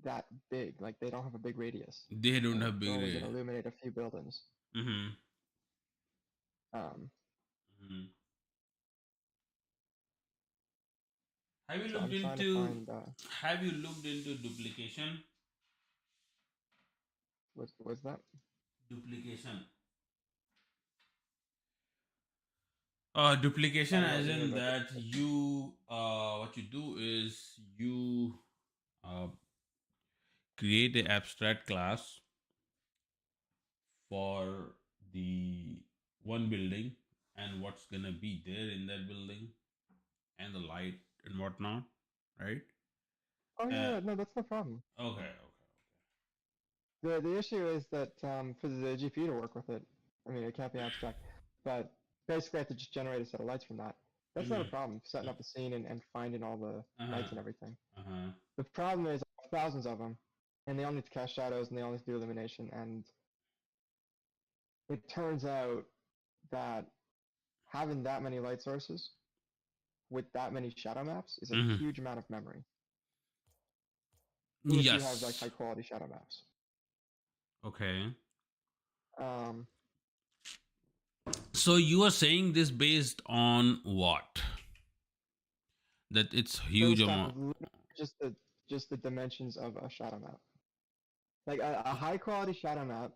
that big. Like they don't have a big radius. They don't have They're big only going to radius. illuminate a few buildings. Mm-hmm. Um, Mm-hmm. Have you so looked I'm trying to into find have you looked into duplication? what's that? Duplication. Duplication, I don't know as what you mean in by that duplication. you what you do is you uh, create an abstract class for the one building and what's gonna be there in that building and the light and whatnot, right? Oh Uh, yeah, no, that's no problem. okay, okay. The issue is that for the GPU to work with it, I mean, it can't be abstract, but basically I have to just generate a set of lights from that. That's not a Mm-hmm. problem, setting up the scene and finding all the Uh-huh. lights and everything. Uh-huh. The problem is I have thousands of them, and they all need to cast shadows and they all need to do illumination, and it turns out that having that many light sources with that many shadow maps is a Mm-hmm. huge amount of memory if you have like Yes. high quality shadow maps. Okay. Um, So you are saying this based on what? That it's huge based on amount. just the just the dimensions of a shadow map. Like a high quality shadow map,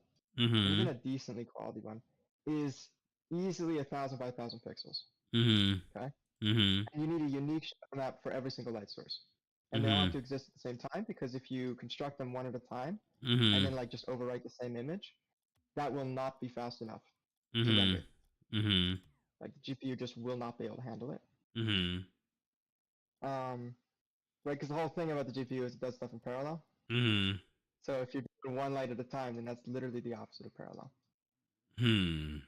even Mm-hmm. a decently quality one, is easily 1,000 by 1,000 pixels. Mm-hmm. Okay, Mm-hmm. and you need a unique shadow map for every single light source, and they all have Mm-hmm. to exist at the same time because if you construct them one at a time and Mm-hmm. then like just overwrite the same image, that will not be fast enough to Mm-hmm. render. Mm-hmm. Like the GPU just will not be able to handle it. Mm-hmm. Um, right, because the whole thing about the GPU is it does stuff in parallel. Mm-hmm. So if you're doing one light at a time, then that's literally the opposite of parallel. Hmm.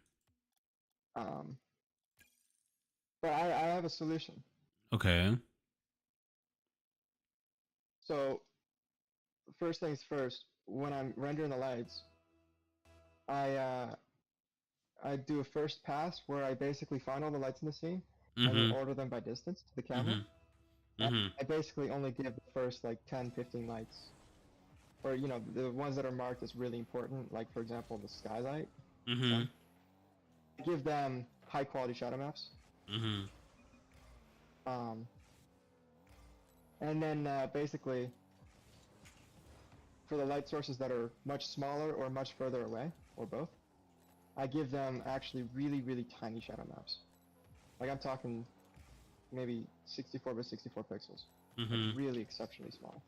Um, but I have a solution. Okay. So first things first, when I'm rendering the lights, I uh, I do a first pass where I basically find all the lights in the scene and then Mm-hmm. order them by distance to the camera. Mm-hmm. And Mm-hmm. I basically only give the first like 10, 15 lights, or the ones that are marked as really important, like for example the skylight, Mm-hmm. sun. I give them high quality shadow maps. Mm-hmm. Um, and then basically for the light sources that are much smaller or much further away, or both, I give them actually really, really tiny shadow maps. Like I'm talking maybe 64 by 64 pixels, like Mm-hmm. really exceptionally small.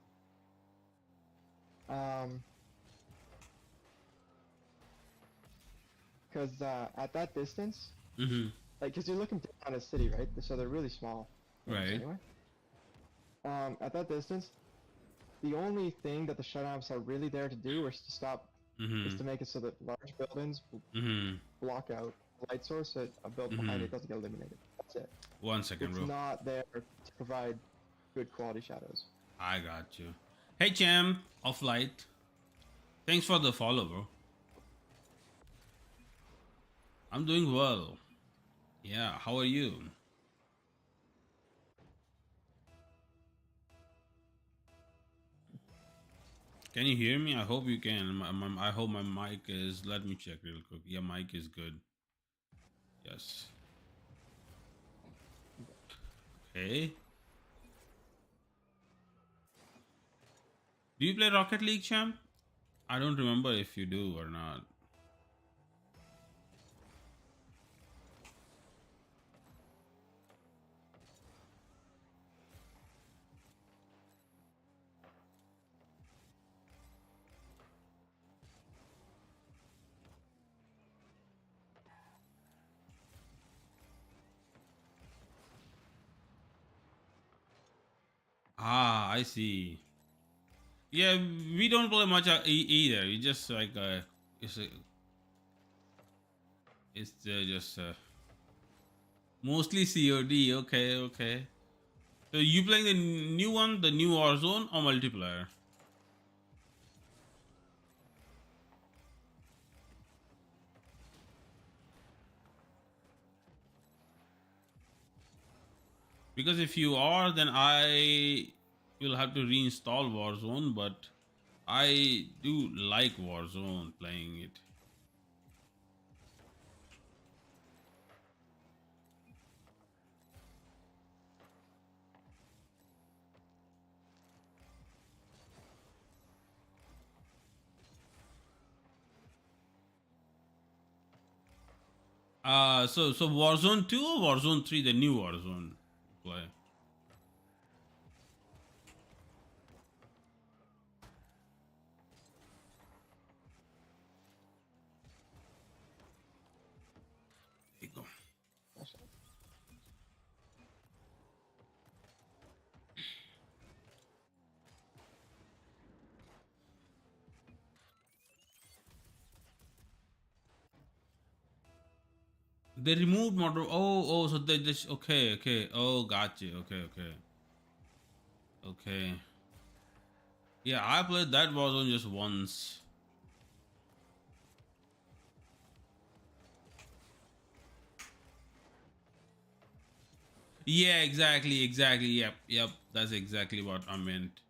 Um, because at that distance, Mm-hmm. like, because you're looking down on a city, right? So they're really small things Right. anyway. At that distance, the only thing that the shutouts are really there to do is to stop, is Mm-hmm. to make it so that large buildings will Mm-hmm. block out a light source so a building behind Mm-hmm. it doesn't get illuminated. That's it. 1 second, It's bro. not there to provide good quality shadows. I got you. Hey, champ of light. Thanks for the follow, bro. I'm doing well. Yeah. How are you? Can you hear me? I hope you can. I hope my mic is. Let me check real quick. Yeah, mic is good. Yes. Okay. Do you play Rocket League, champ? I don't remember if you do or not. Ah, I see. Yeah, we don't play much either. We just like it's a, it's just mostly COD. Okay, okay. So you playing the new one, the new Warzone, or multiplayer? Because if you are, then I will have to reinstall Warzone. But I do like Warzone playing it. So Warzone 2 or Warzone 3, the new Warzone play. There you go. They removed model. So they just okay. Oh, gotcha. Okay. Yeah, I played that Warzone just once. Yeah, exactly. Yep. That's exactly what I meant.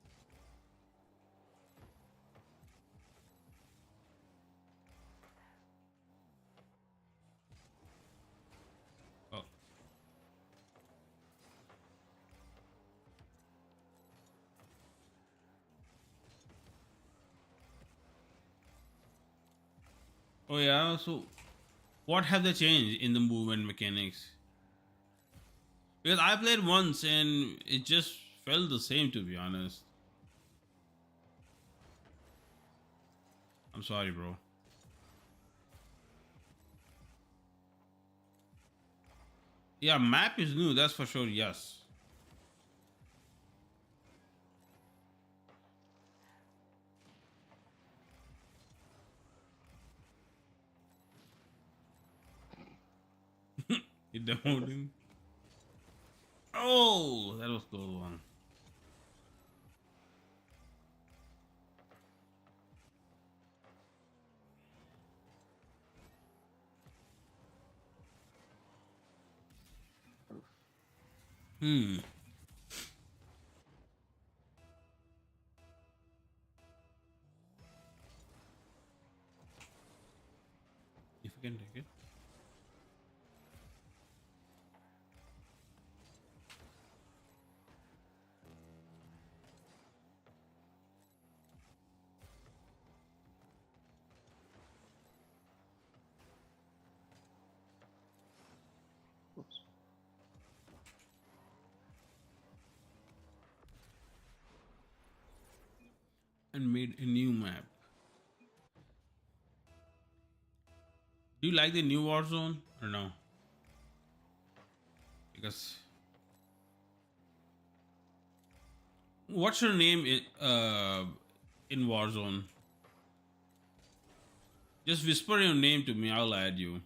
Oh, oh yeah. So, what have they changed in the movement mechanics? Because I played once and it just felt the same, to be honest. I'm sorry, bro. Yeah, map is new. That's for sure. Yes. It demoed. Oh, that was cool one. Hmm. If you can take it. Oops. And made a new map. Do you like the new Warzone or no? Because what's your name in Warzone? Just whisper your name to me. I'll add you.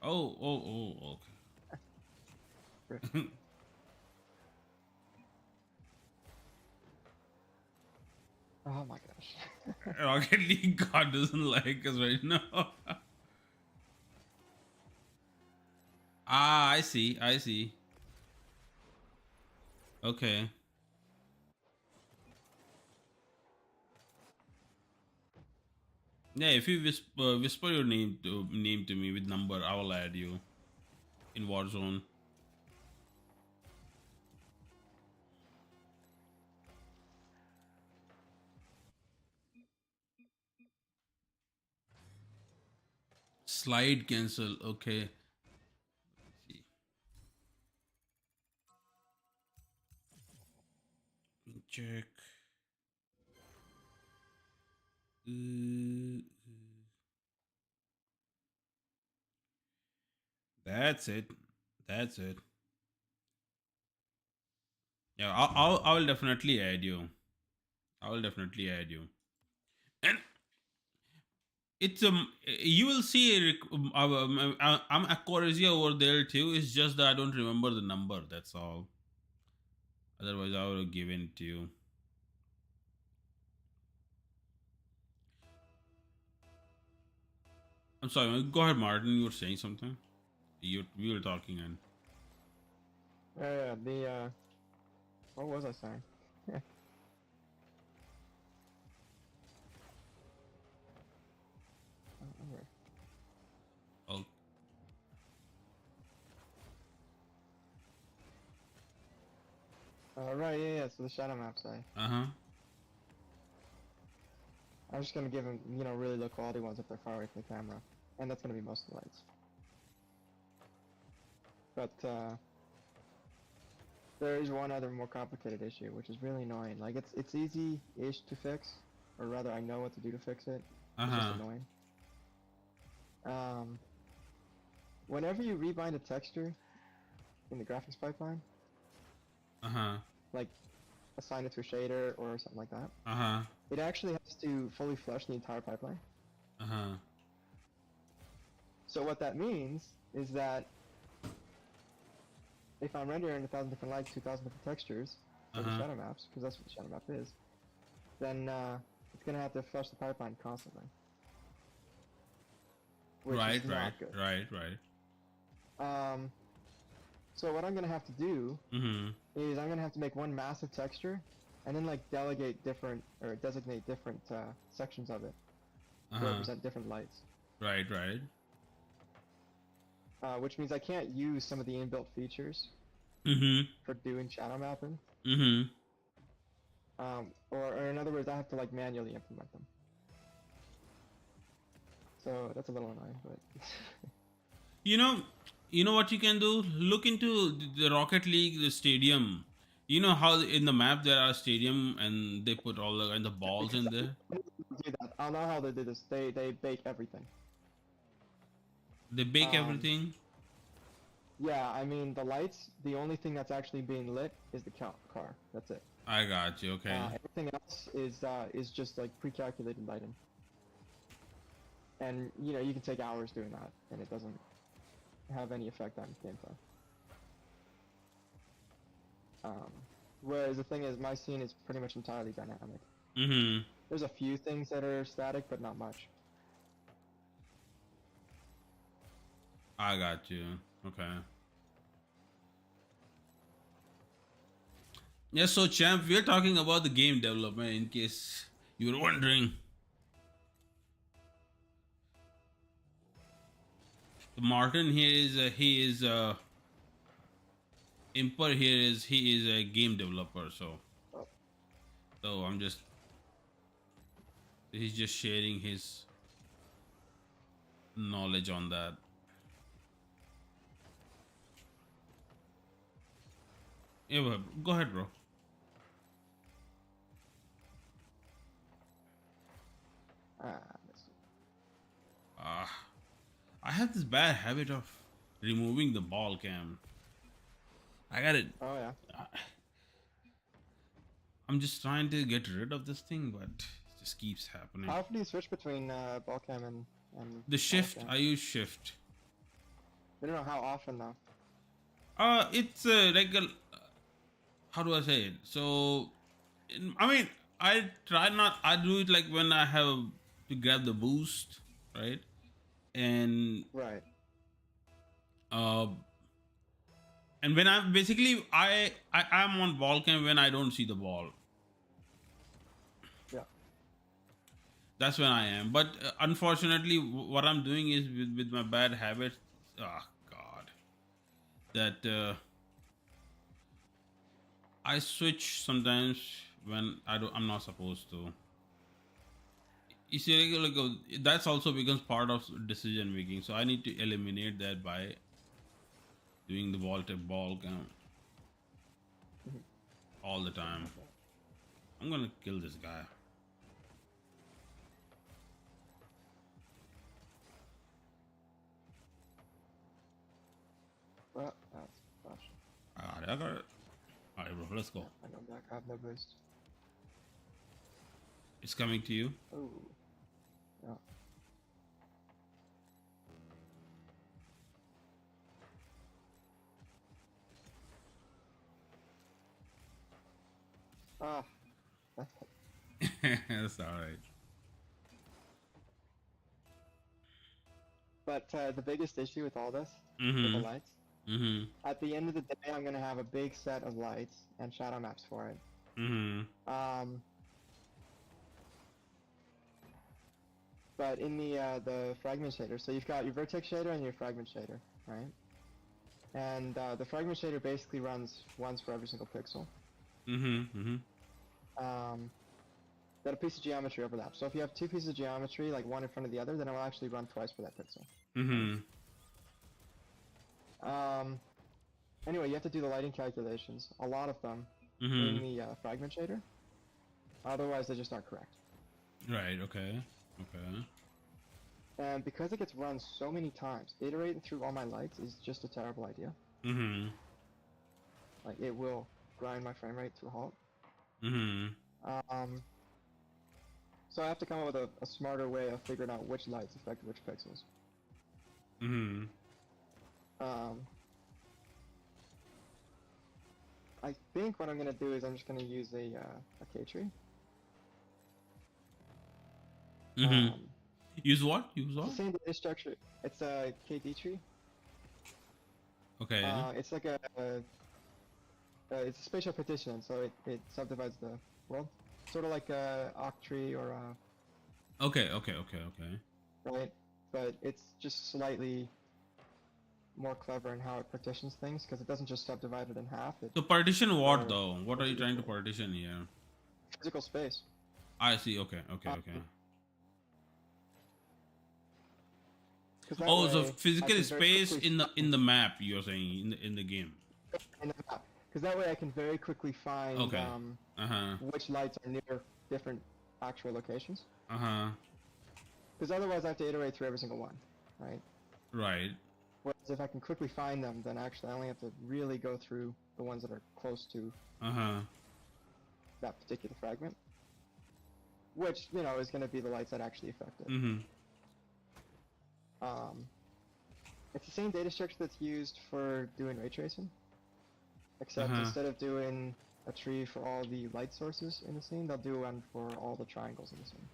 Oh. Rip. Okay. Oh my gosh. Rocket League God doesn't like us right now. I see. Okay. Yeah, if you whisper your name to me with number, I will add you in Warzone. Slide cancel. Okay. See. Check. Uh, that's it. That's it. Yeah, I will definitely add you. I will definitely add you. And it's you will see I'm Aquarezia over there too. It's just that I don't remember the number. That's all. Otherwise, I would have given it to you. I'm sorry. Go ahead, Martin. You were saying something. We were talking and Yeah, what was I saying? I don't remember. Oh, Right, yeah, so the shadow maps, uh-huh. I'm just gonna give them, you know, really low quality ones if they're far away from the camera. And that's gonna be most of the lights. But, there is one other more complicated issue, which is really annoying. Like, it's easy-ish to fix, or rather, I know what to do to fix it. It's just Uh-huh. annoying. Whenever you rebind a texture in the graphics pipeline, Uh-huh. like assign it to a shader or something like that, Uh-huh. it actually has to fully flush the entire pipeline. Uh-huh. So what that means is that if I'm rendering 1,000 different lights, 2,000 different textures for the Uh-huh. shadow maps, because that's what the shadow map is, then it's gonna have to flush the pipeline constantly, which is Right, right, not good. right, right. Um, so what I'm gonna have to do Mm-hmm. is I'm gonna have to make one massive texture, and then like delegate different or designate different sections of it to Uh-huh. represent different lights. Right, right. Which means I can't use some of the inbuilt features Mm-hmm. for doing shadow mapping. Mm-hmm. Or in other words, I have to like manually implement them. So that's a little annoying, but You know, you know what you can do? Look into the Rocket League, the stadium. You know how in the map there are stadium and they put all the kind of balls because in there. I do that. I'll know how they do this. They bake everything. They bake Um, everything. yeah, I mean the lights. The only thing that's actually being lit is the car. That's it. I got you. Okay. Everything else is just like pre-calculated lighting. And you know you can take hours doing that, and it doesn't have any effect on gameplay. Um, whereas the thing is, my scene is pretty much entirely dynamic. Mm-hmm. There's a few things that are static, but not much. I got you. Okay. Yes, so champ, we're talking about the game development in case you were wondering. Martin here is he is Imper here is he is a game developer, Oh, so I'm just he's just sharing his knowledge on that. Yeah, go ahead, bro. let's see. Ah, I have this bad habit of removing the ball cam. I got it. Oh yeah. I'm just trying to get rid of this thing, but it just keeps happening. How often do you switch between ball cam and The ball shift, cam? I use shift. I don't know how often though. It's like a, how do I say it? So, I mean, I try not. I do it like when I have to grab the boost, right? And Right. uh, and when I'm basically I'm on ball cam when I don't see the ball. Yeah. That's when I am. But unfortunately, what I'm doing is with my bad habits. Oh God, that I switch sometimes when I'm not supposed to. You see, that's also becomes part of decision making. So I need to eliminate that by doing the ball to ball count Mhm. all the Something time. like that. I'm gonna kill this guy. Well, that's gosh. I got it. All right, bro. Let's go. Yeah, I know back. I have no boost. It's coming to you. Oh. Yeah. Ah. That's all right. But the biggest issue with all this, with the Mm-hmm. lights, Mm-hmm. At the end of the day, I'm gonna have a big set of lights and shadow maps for it. Mm-hmm. But in the fragment shader, so you've got your vertex shader and your fragment shader, right? And the fragment shader basically runs once for every single pixel. Mm-hmm. Mm-hmm. That a piece of geometry overlaps. So if you have two pieces of geometry, like one in front of the other, then it will actually run twice for that pixel. Mm-hmm. Anyway, you have to do the lighting calculations, a lot of them, Mm-hmm. in the fragment shader. Otherwise, they just aren't correct. Right. Okay. Okay. And because it gets run so many times, iterating through all my lights is just a terrible idea. Mm-hmm. Like, it will grind my frame rate to a halt. Mm-hmm. So I have to come up with a smarter way of figuring out which lights affect which pixels. Mm-hmm. I think what I'm gonna do is I'm just gonna use a K-tree. Mm-hmm. Use what? Use It's what? the same data structure. It's a KD tree. Okay. It's like it's a spatial partition, so it subdivides the world. Sort of like a octree or Okay. Okay. Okay. Okay. right? But it's just slightly more clever in how it partitions things, because it doesn't just subdivide it in half. So partition what Or though? What are you trying to partition here? physical space. I see. Okay. Okay. Okay. Because that Oh, so way I physical can very space quickly in the map you're saying in the game. because that way I can very quickly find Okay. Uh-huh. which lights are near different actual locations. Uh-huh. Because otherwise I have to iterate through every single one, right? Right. Whereas if I can quickly find them, then actually I only have to really go through the ones that are close to Uh-huh. that particular fragment. Which, you know, is going to be the lights that actually affect it. Mm-hmm. It's the same data structure that's used for doing ray tracing. Except instead of doing a tree for all the light sources in the scene, they'll do one for all the triangles in the scene.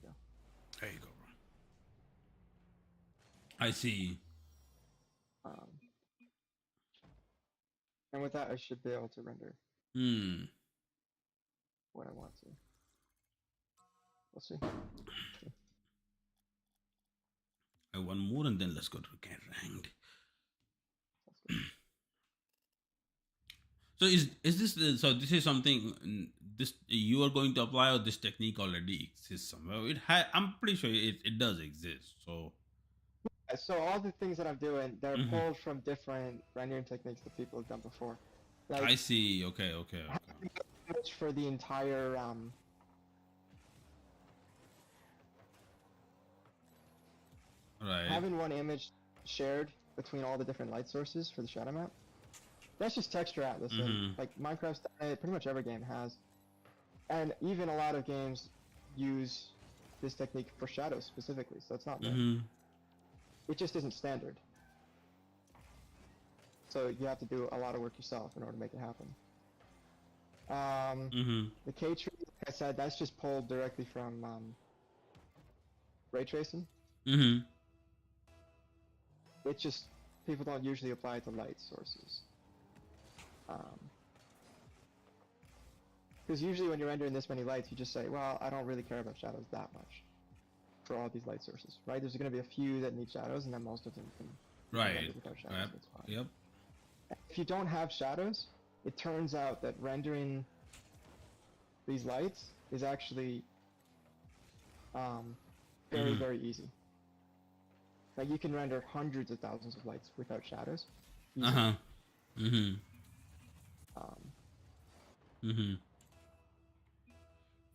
Yeah. There you go, bro. I see. And with that, I should be able to render Hmm. what I want to. We'll see. One more and then let's go to get ranked. So is this so this is something this you are going to apply, or this technique already exists somewhere? I'm pretty sure it does exist. So So all the things that I'm doing, they're Mhm. pulled from different rendering techniques that people have done before. Like, I see. Okay. Okay. Okay. image for the entire Right. having one image shared between all the different light sources for the shadow map. That's just texture atlas, and like Minecraft's done it, pretty much every game has, and even a lot of games use this technique for shadows specifically. So it's not new. It just isn't standard. So you have to do a lot of work yourself in order to make it happen. The K-tree, like I said, that's just pulled directly from ray tracing. It's just people don't usually apply it to light sources. Because usually when you're rendering this many lights, you just say, well, I don't really care about shadows that much for all these light sources, right? There's going to be a few that need shadows, and then most of them can render without shadows. That's fine. Yep. If you don't have shadows, it turns out that rendering these lights is actually very, very easy. Like, you can render hundreds of thousands of lights without shadows.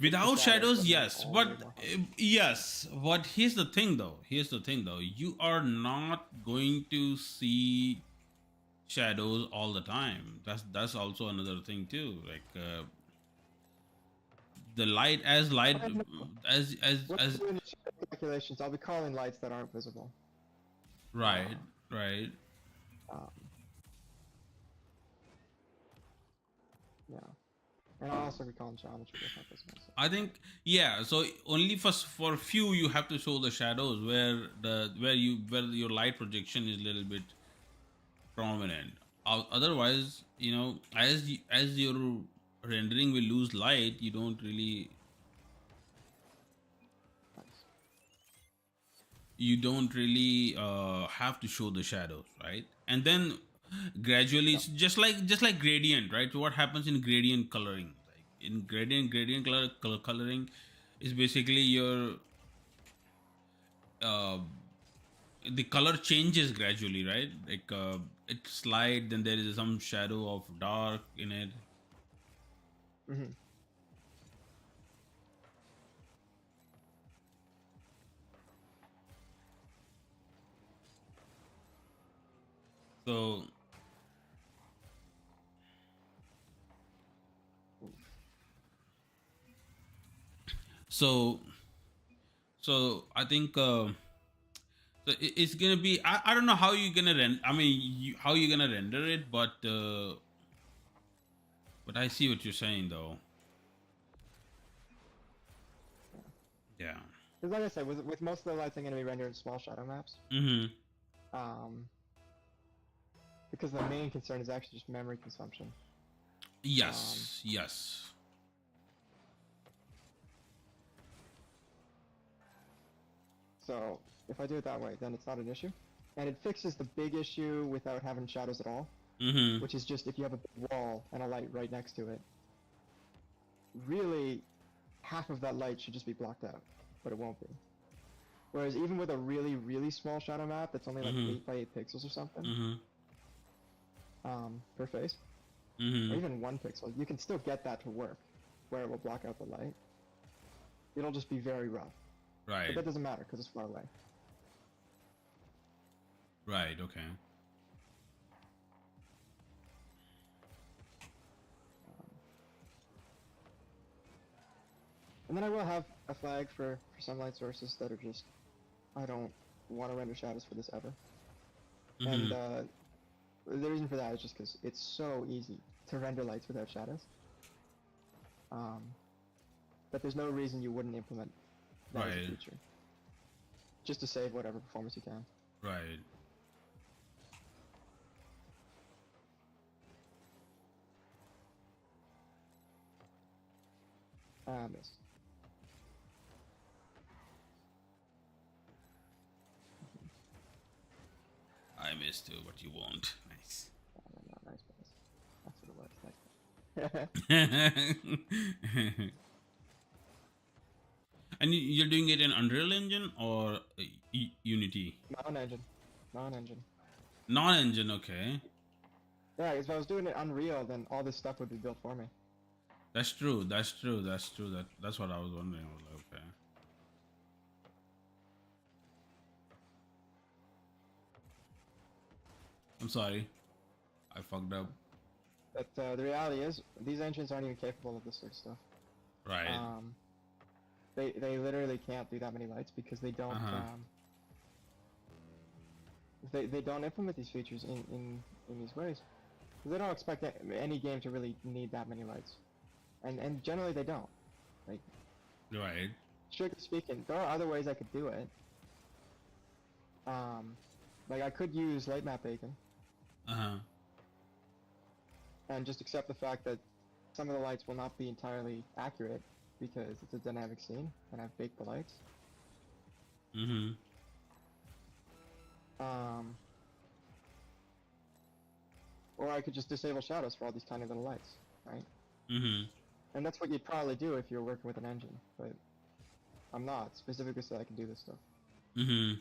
Without shadows, yes, but yes. But here's the thing, though. You are not going to see shadows all the time. That's also another thing too. Like the light as light as doing the calculations, I'll be calling lights that aren't visible. Right. Yeah. And I'll also recall in geometry. That's not this one. So. I think yeah. So only for few you have to show the shadows where your light projection is a little bit prominent. Otherwise, as your rendering will lose light, Nice. you don't really have to show the shadows, right? And then gradually, No. it's just like gradient, right? So what happens in gradient coloring? Like in gradient coloring is basically your uh, the color changes gradually, right? Like it slide, then there is some shadow of dark in it. Mm-hmm. So so so I think it's gonna be. I don't know how you're gonna render. I mean, how you're gonna render it, but I see what you're saying though. Yeah. Because like I said, with most of the lights, I'm going to be rendered in small shadow maps. Mm-hmm. Um, because the main concern is actually just memory consumption. Yes. Yes. So if I do it that way, then it's not an issue. And it fixes the big issue without having shadows at all, Mm-hmm. which is just if you have a big wall and a light right next to it, really half of that light should just be blocked out, but it won't be. Whereas even with a really, really small shadow map that's only like Mm-hmm. 8 by 8 pixels or something Mm-hmm. per face, or Mm-hmm. even 1 pixel, you can still get that to work, where it will block out the light. It'll just be very rough. But Right. that doesn't matter because it's far away. Right. Okay. And then I will have a flag for some light sources that are just, I don't want to render shadows for this ever. Mm-hmm. And the reason for that is just because it's so easy to render lights without shadows. But there's no reason you wouldn't implement that as a Right. feature. Just to save whatever performance you can. Right. Missed. I missed what you want. Nice. No, nice miss. That's what it was. Nice miss. And you're doing it in Unreal Engine or Unity? Non-engine. Non-engine. Non-engine, okay. Yeah, because if I was doing it Unreal, then all this stuff would be built for me. That's true. That's true. That's true. That's what I was wondering. I was like, okay. I'm sorry. I fucked up. But the reality is, these engines aren't even capable of this sort of stuff. Right. They literally can't do that many lights because they don't they don't implement these features in these ways. They don't expect any game to really need that many lights, and generally they don't. Like, Right. strictly speaking, there are other ways I could do it. Like I could use light map bacon Uh-huh. and just accept the fact that some of the lights will not be entirely accurate because it's a dynamic scene and I've baked the lights. Mm-hmm. Or I could just disable shadows for all these tiny little lights, right? Mm-hmm. And that's what you'd probably do if you're working with an engine, but I'm not, specifically so I can do this stuff. Mm-hmm.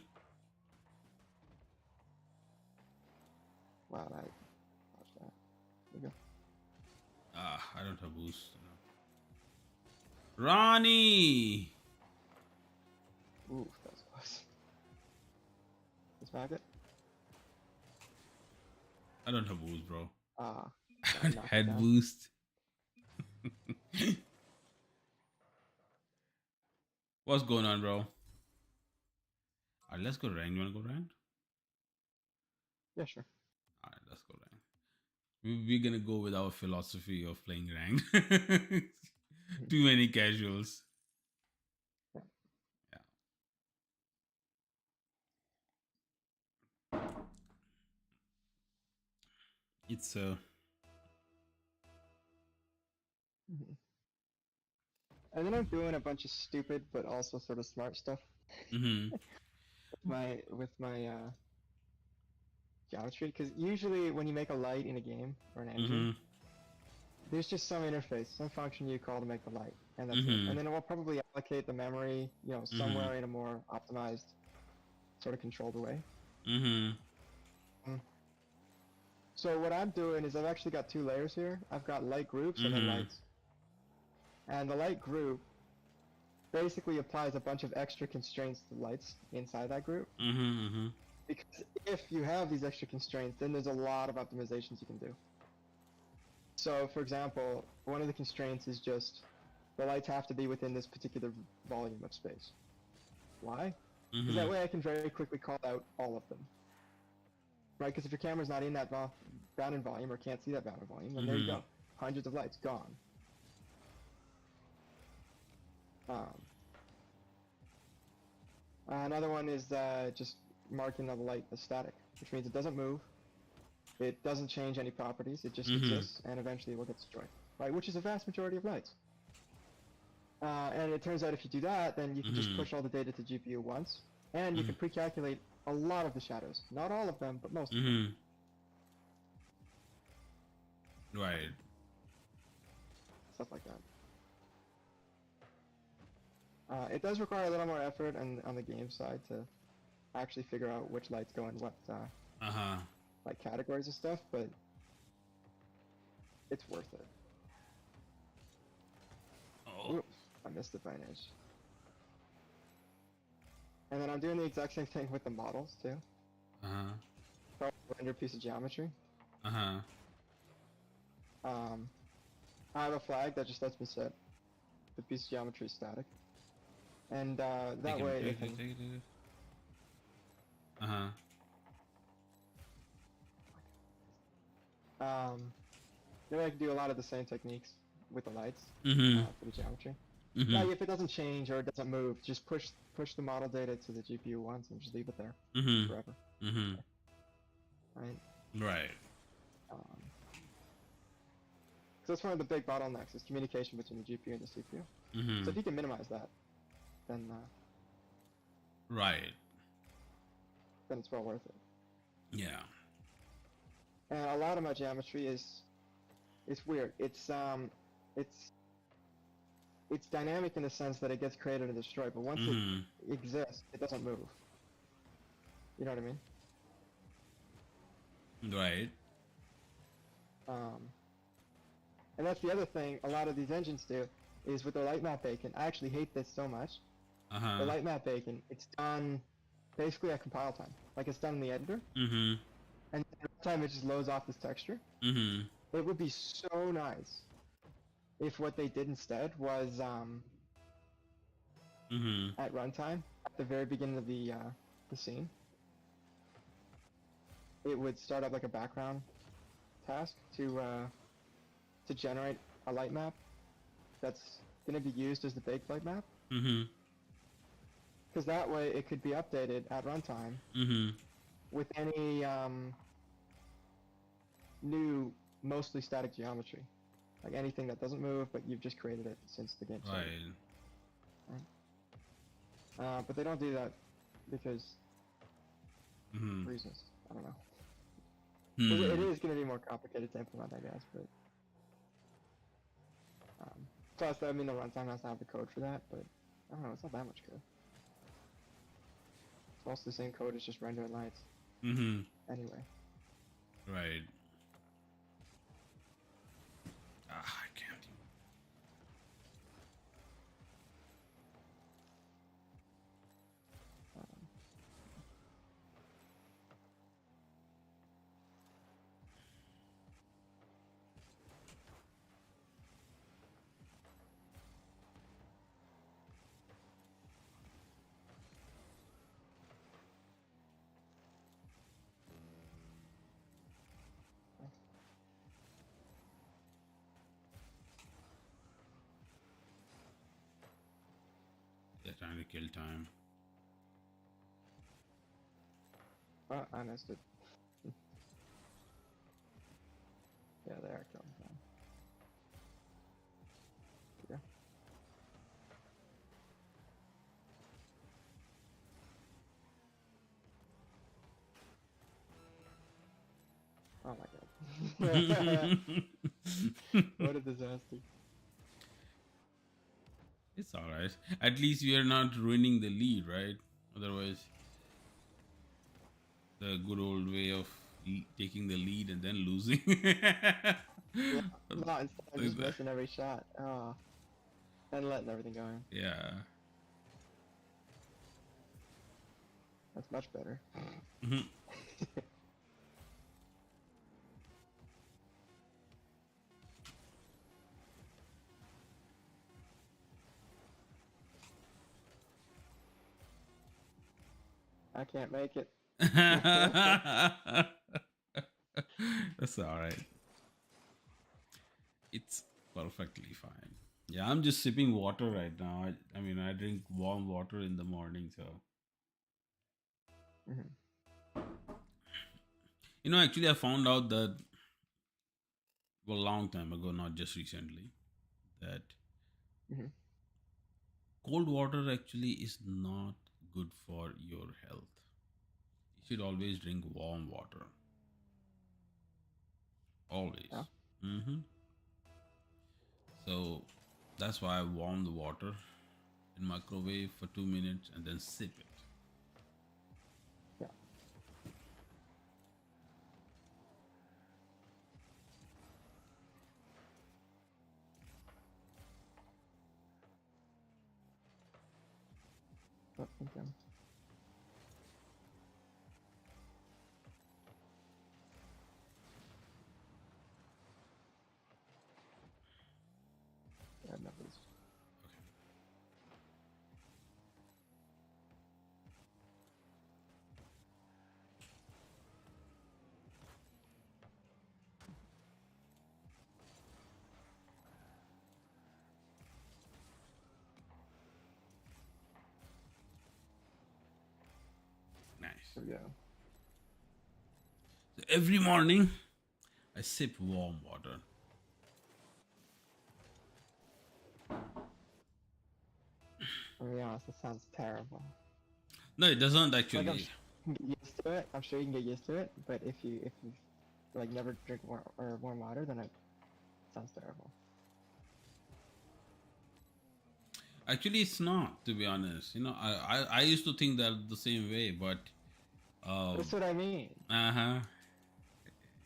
Wow, watch that. There we go. I don't have boost. No. Ronnie! Ooh, that was close. Let's back it. I don't have boost, bro. Ah. Head boost. What's going on, bro? Alright, let's go rank. You wanna go rank? Yeah, sure. Alright, let's go rank. We're gonna go with our philosophy of playing ranked. Mhm. Too many casuals. Yeah. Yeah. It's Mhm. And then I'm doing a bunch of stupid but also sort of smart stuff mm-hmm. with my geometry. Because usually when you make a light in a game or an engine, Mm-hmm. there's just some interface, some function you call to make the light, and that's it. Mm-hmm. And then it will probably allocate the memory, Mm-hmm. somewhere in a more optimized, sort of controlled way. Mm-hmm. Mm. So what I'm doing is I've actually got two layers here. I've got light groups and then Mm-hmm. lights. And the light group basically applies a bunch of extra constraints to lights inside that group. Mm-hmm. Because if you have these extra constraints, then there's a lot of optimizations you can do. So, for example, one of the constraints is just the lights have to be within this particular volume of space. Why? Because Mm-hmm. that way I can very quickly call out all of them. Right? Because if your camera's not in that bounded volume or can't see that bounded volume, then there you Mm-hmm. go. Hundreds of lights gone. Um, Another one is just marking the light as static, which means it doesn't move, it doesn't change any properties, it just Mm-hmm. exists, and eventually it will get destroyed. Right? Which is a vast majority of lights. And it turns out if you do that, then you can just Mm-hmm. push all the data to GPU once, and you can pre-calculate a lot of the shadows. Not all of them, but most of them. Mm-hmm. Right. Stuff like that. It does require a little more effort on the game side to actually figure out which lights go in what Uh-huh. like categories of stuff, but it's worth it. Oh. Oops, I missed it by an inch. And then I'm doing the exact same thing with the models too. Uh-huh. Probably a render piece of geometry. Uh-huh. Um, I have a flag that just lets me set the piece of geometry static, and Take that it, way take it it, can. take it, take it. Uh-huh. That way I can do a lot of the same techniques with the lights Mm-hmm. for the geometry. Mm-hmm. Like if it doesn't change or it doesn't move, just push the model data to the GPU once and just leave it there Mm-hmm. forever. Mm-hmm. Right? Right. Um, so that's one of the big bottlenecks is communication between the GPU and the CPU. So Mm-hmm. if you can minimize that, then Right. then it's well worth it. Yeah. And a lot of my geometry is it's weird. It's it's dynamic in the sense that it gets created and destroyed, but once it Mm-hmm. exists, it doesn't move. You know what I mean? Right. Um, and that's the other thing a lot of these engines do is with the light map bacon. I actually hate this so much. The Uh-huh. light map bacon, it's done basically at compile time. Like it's done in the editor, Mm-hmm. and at the time it just loads off this texture. Mm-hmm. It would be so nice if what they did instead was Mm-hmm. at runtime, at the very beginning of the scene, it would start up like a background task to generate a light map that's going to be used as the baked light map. Mm-hmm. Because that way it could be updated at runtime Mm-hmm. with any new, mostly static geometry. Like anything that doesn't move, but you've just created it since the game started. Right. Right? But they don't do that because Mm-hmm. reasons. I don't know. It Hmm. is going to be more complicated to implement, I guess, but plus, I mean, the runtime has to have the code for that, but I don't know, it's not that much code. It's mostly the same code as just rendering lights. Mm-hmm. Anyway. Right. I can't. Um, trying to kill time. Oh, I missed it. Yeah, they are killing time. Yeah. Oh my god. What a disaster. It's all right. At least we are not ruining the lead, right? Otherwise, the good old way of taking the lead and then losing. Yeah. No, instead of Like just that. missing every shot. Oh. And letting everything go in. Yeah. That's much better. Mhm. I can't make it. That's all right. It's perfectly fine. Yeah, I'm just sipping water right now. I mean, I drink warm water in the morning, so Mhm. actually, I found out that a long time ago, not just recently, that Mhm. cold water actually is not good for your health. You should always drink warm water. Yeah. Always. hmm So that's why I warm the water in microwave for 2 minutes and then sip it. Yeah. Oh, okay. Yeah, no, it's- Nice. There we go. So every morning I sip warm water. To be honest, it sounds terrible. No, it doesn't Like actually. you can get used to it. I'm sure you can get used to it. But if you like never drink warm water, then it sounds terrible. Actually, it's not, to be honest. I used to think that the same way, but That's what I mean. uh huh.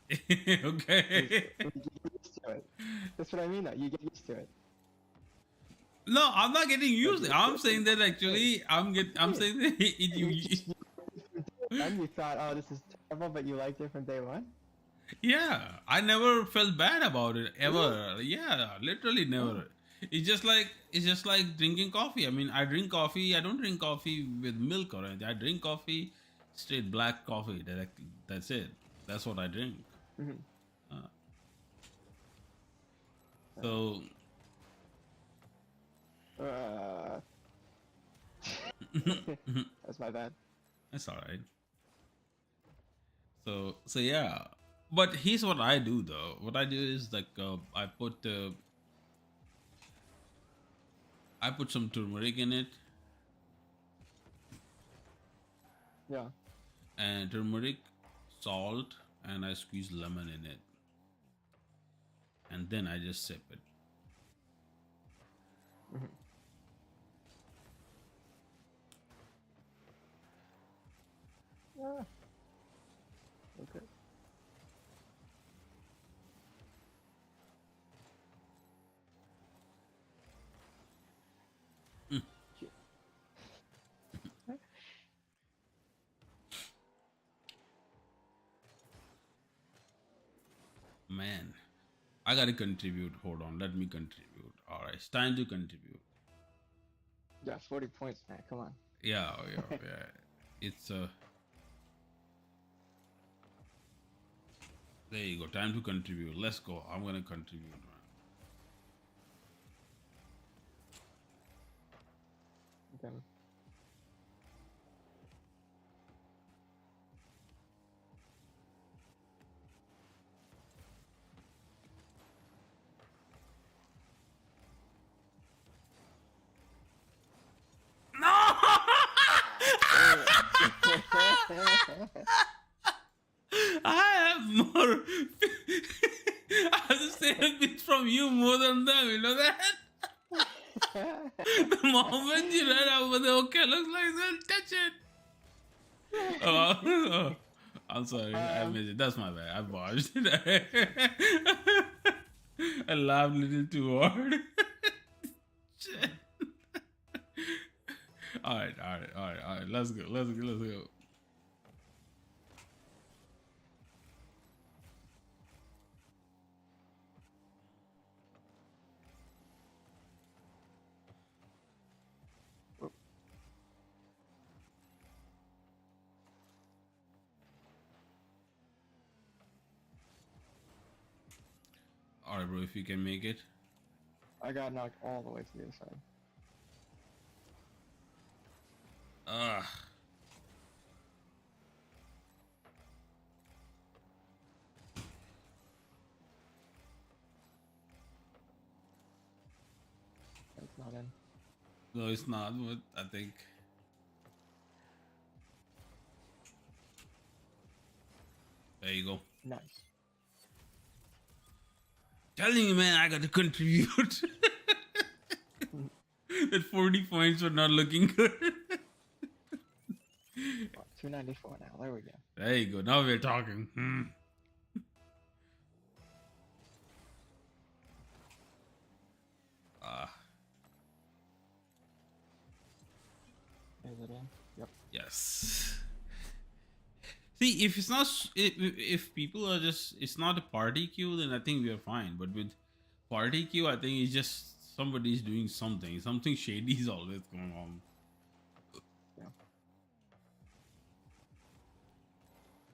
Is Okay. like, you get used to it. That's what I mean. Though you get used to it. No, I'm not getting Like used. I'm saying that hey, actually, I'm hey, saying that you just and you thought, oh, this is terrible, but you liked it from day one. yeah, I never felt bad about it Really? ever. Yeah, literally Oh. never. It's just like drinking coffee. I mean, I drink coffee. I don't drink coffee with milk or anything. I drink coffee, straight black coffee. That's it. That's what I drink. Mhm. Uh, Uh, so uh, that's my bad. that's all right. So yeah. But here's what I do though. What I do is like I put some turmeric in it, Yeah. and turmeric, salt, and I squeeze lemon in it, and then I just sip it. Mhm. Ah, okay. Mm, Shit. man, I gotta contribute. Hold on, let me contribute. All right, it's time to contribute. Yeah, 40 points, man. Come on. Yeah, yeah, yeah. It's there you go. Time to contribute. Let's go. I'm gonna contribute, man. Okay. I have more. I have the same pitch from you more than them. You know that? The moment you read over the okay, looks like they'll touch it. Oh, I'm sorry. I missed it. That's my bad. I botched it. I laughed a little too hard. Shit. All right. Let's go. All right, bro. If you can make it. I got knocked all the way to the other side. Ugh. It's not in. No, it's not. But I think. There you go. Nice. Telling you, man, I got to contribute. That 40 points were not looking good. 294 now. There we go. There you go. Now we're talking. Is it in? Yep. Yes. See, if it's not, if people are just, it's not a party queue, then I think we are fine. But with party queue, I think it's just somebody's doing something. Something shady is always going on. Yeah.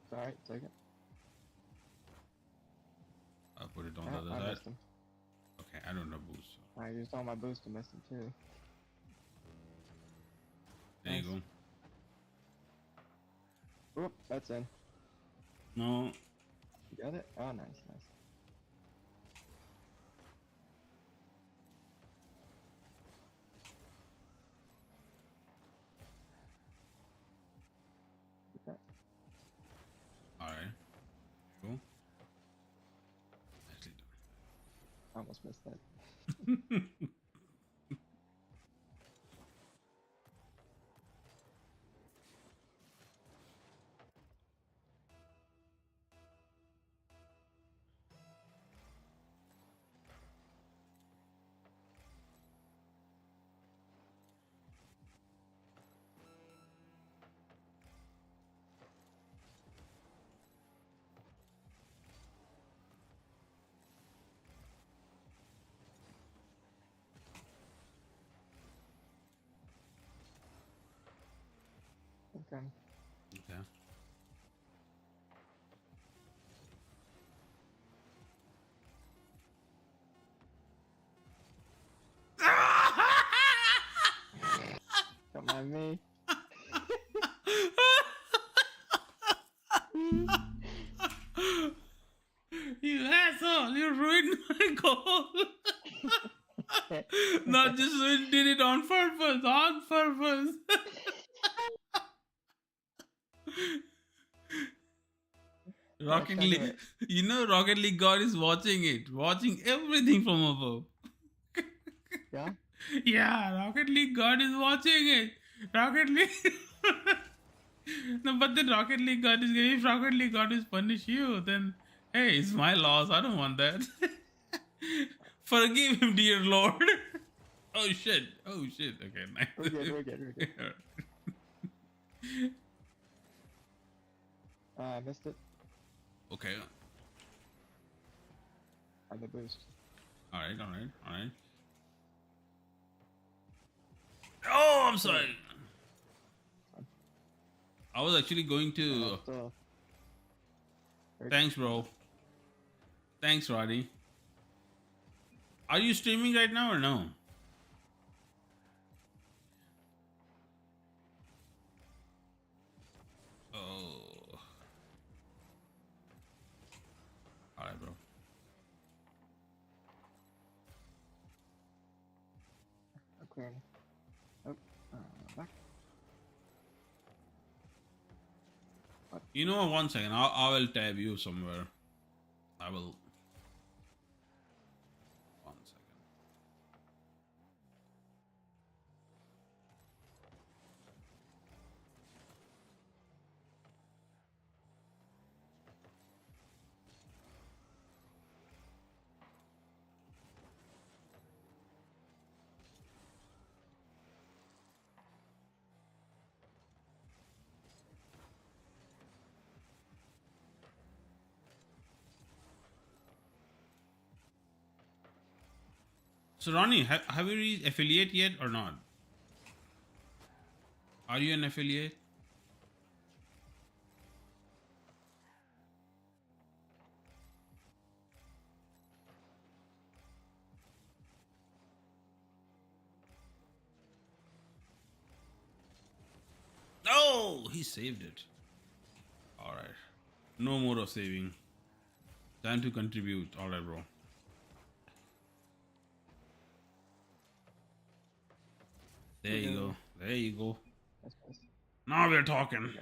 It's alright, take it. I'll put it on Oh, the I other missed side. him. Okay, I don't have boost. I used all my boost to miss him too. There Nice. you go. Oop, that's in. No. You got it? Oh, nice. Okay. All right. Cool. Nicely I almost missed that. done. Okay. Okay. Don't mind me. You asshole! You ruined my goal. Not just did it on purpose. On purpose. Rocket League, you know, Rocket League God is watching it, watching everything from above. Yeah? Yeah, Rocket League God is watching it. Rocket League. No, but then Rocket League God is if Rocket League God is punish you, then hey, it's my loss. I don't want that. Forgive him, dear Lord. Oh shit. Okay, nice. We're good. I missed it. Okay. I had the boost. All right. Oh, I'm sorry. I was actually going to. Thanks, bro. Thanks, Roddy. Are you streaming right now or no? Oh. All right, bro. Okay. Oh, back. What? You know, one second. I will tab you somewhere. I will. One second. So Ronnie, have you reached affiliate yet or not? Are you an affiliate? Oh, he saved it. All right. No more of saving. Time to contribute. All right, bro. There you go. There you go. That's nice. Now we're talking. Yeah.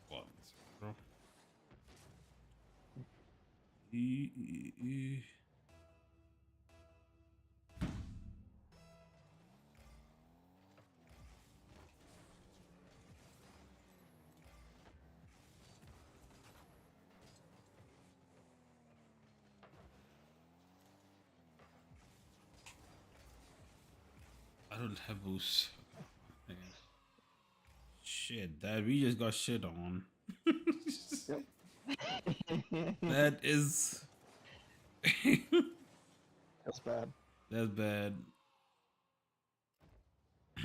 One second, bro. E. I don't have boost. Okay. Shit, that we just got shit on. Yep. That is That's bad. that's bad. I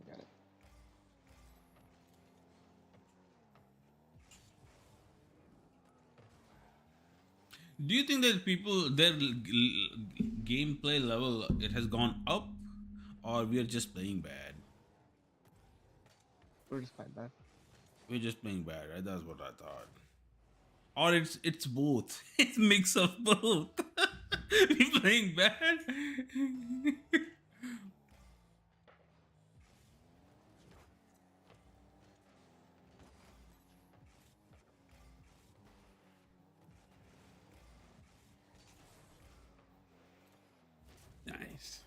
got it. Do you think that people their gameplay level it has gone up, or we are just playing bad? We're just playing bad. We're just playing bad, right? That's what I thought. Or it's both. It's mix of both. We playing bad. Nice.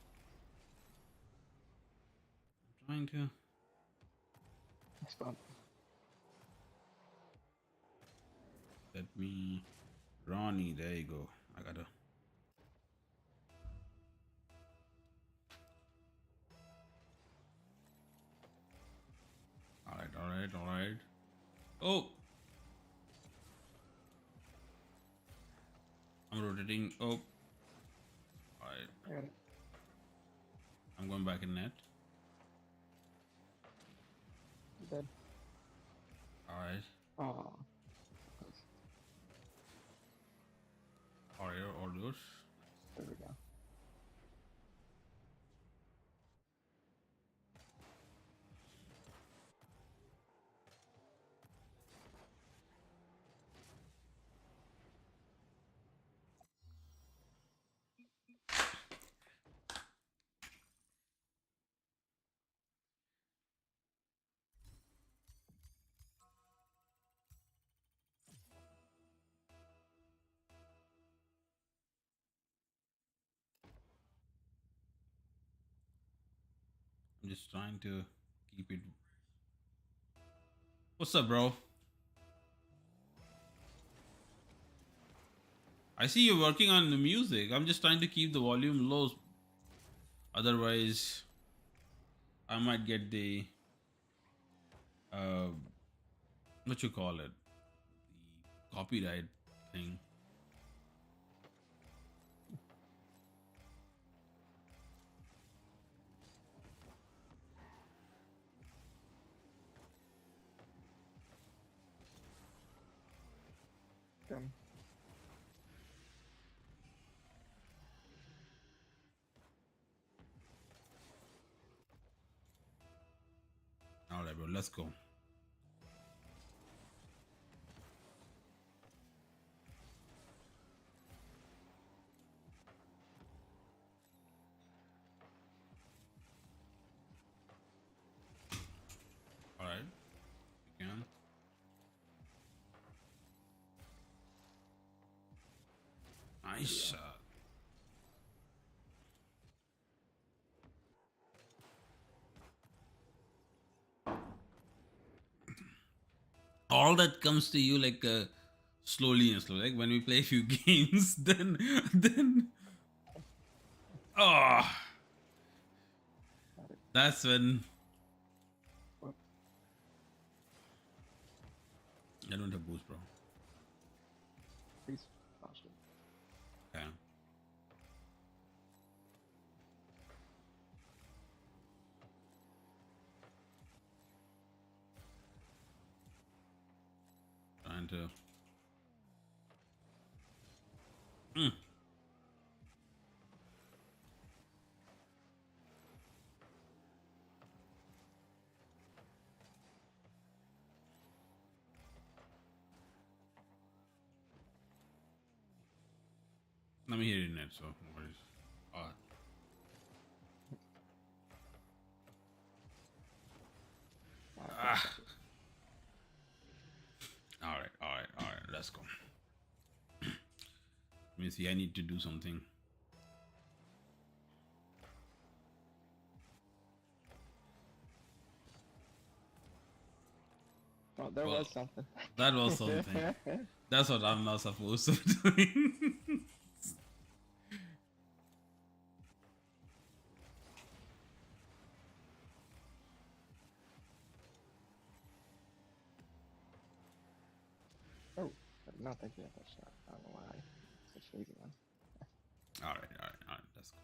I'm trying to. Nice bump. Let me. Ronnie, there you go. I gotta. Alright, alright, alright. Oh! I'm rotating. Oh. Alright. I got it. I'm going back in net. You dead. Alright. Oh. Alright, all yours. There we go. I'm just trying to keep it. What's up, bro? I see you're working on the music. I'm just trying to keep the volume low. Otherwise, I might get the uh, what you call it, the copyright thing. Done. All right, bro. Let's go. Nice shot. All that comes to you like slowly and slowly. Like when we play a few games, then oh, that's when I don't have boost, bro. Please. Oh, shit. Yeah. Trying to. Mm. Let me hear it net, so no worries. Ah. All right. Let's go. Let me see. I need to do something. Oh, there was something. That was something. That's what I'm not supposed to be doing. Oh, no, thank you. That shot. I don't know why. Such an easy one. All right. Let's go.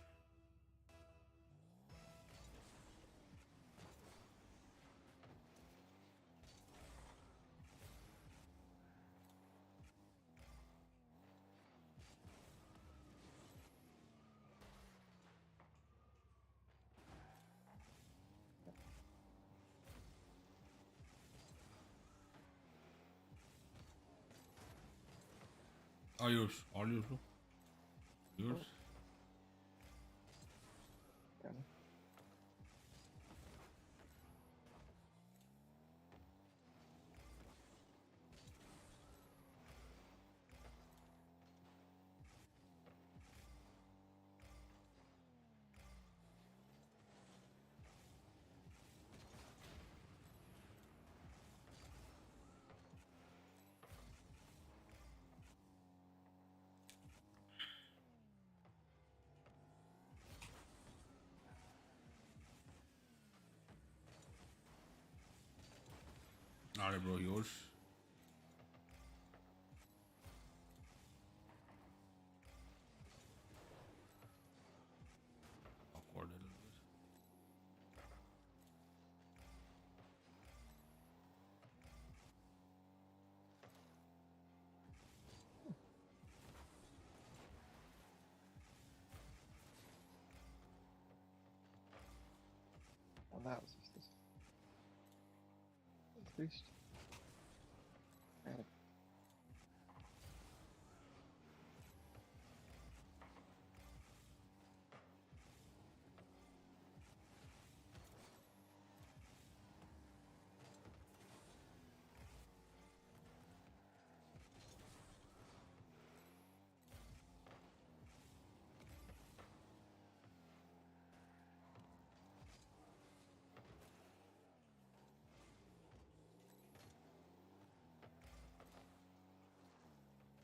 All yours. All yours, bro. Yours. Yeah. All right, bro. Yours. Awkward a little bit. Well, that was useless. At least.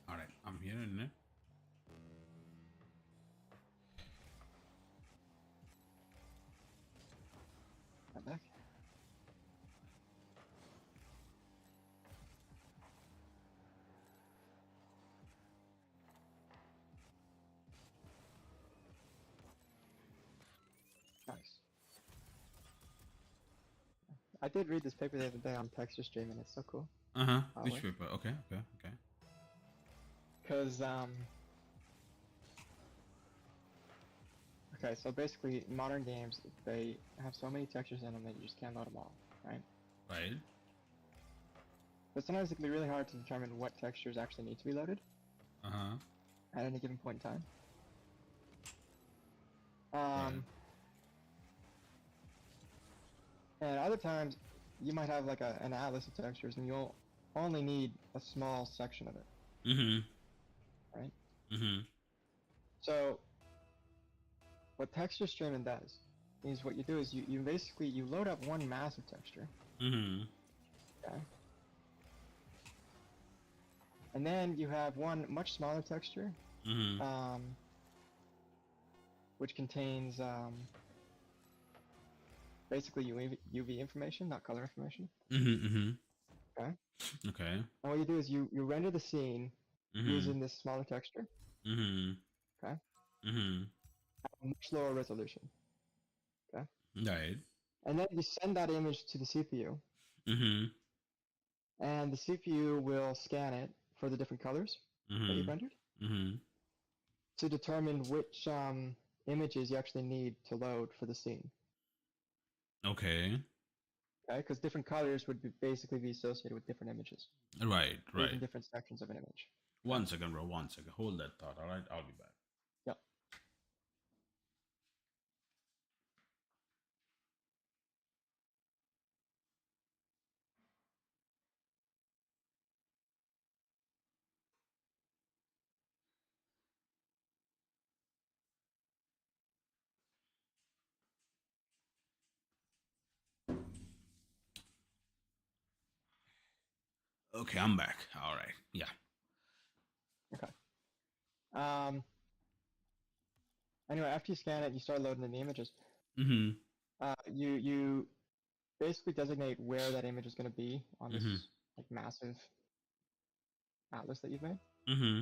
All right. I'm here in it. I'm back. Nice. I did read this paper the other day on texture streaming. It's so cool. Which paper? Okay. Cause okay, so basically modern games they have so many textures in them that you just can't load them all, right? Right. But sometimes it can be really hard to determine what textures actually need to be loaded at any given point in time. Right. And other times you might have like an atlas of textures and you'll only need a small section of it. Right? So what texture streaming does is what you do is you basically you load up one massive texture, Mm-hmm. okay, and then you have one much smaller texture, Mm-hmm. which contains basically UV information, not color information. Mm-hmm. Mm-hmm. Okay. Okay. And what you do is you render the scene Mm-hmm. using this smaller texture. Mm-hmm. Okay. Mm-hmm. At a much lower resolution. Okay. Right. And then you send that image to the CPU, Mm-hmm. and the CPU will scan it for the different colors that you've Mm-hmm. rendered Mm-hmm. to determine which images you actually need to load for the scene. Okay. Okay, because different colors would basically be associated with different images, Right. or even Right. different sections of an image. Okay? 1 second, bro. 1 second. Hold that thought. All right. I'll be back. Yep. Okay, I'm back. All right. Yeah. Okay. Um, anyway, after you scan it, you start loading in the images. Mm-hmm. You basically designate where that image is going to be on this Mm-hmm. like massive atlas that you've made, Mm-hmm.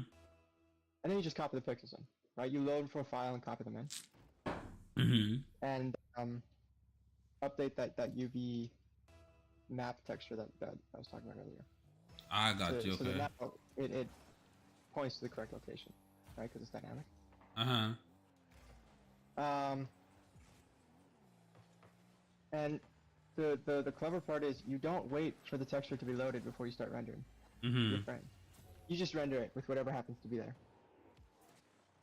and then you just copy the pixels in. Right? You load from a file and copy them in, Mm-hmm. and update that UV map texture that I was talking about earlier. I got you. So that Okay. now it points to the correct location, right? Because it's dynamic. Uh-huh. Um, and the clever part is you don't wait for the texture to be loaded before you start rendering your Mm-hmm. frame. You just render it with whatever happens to be there.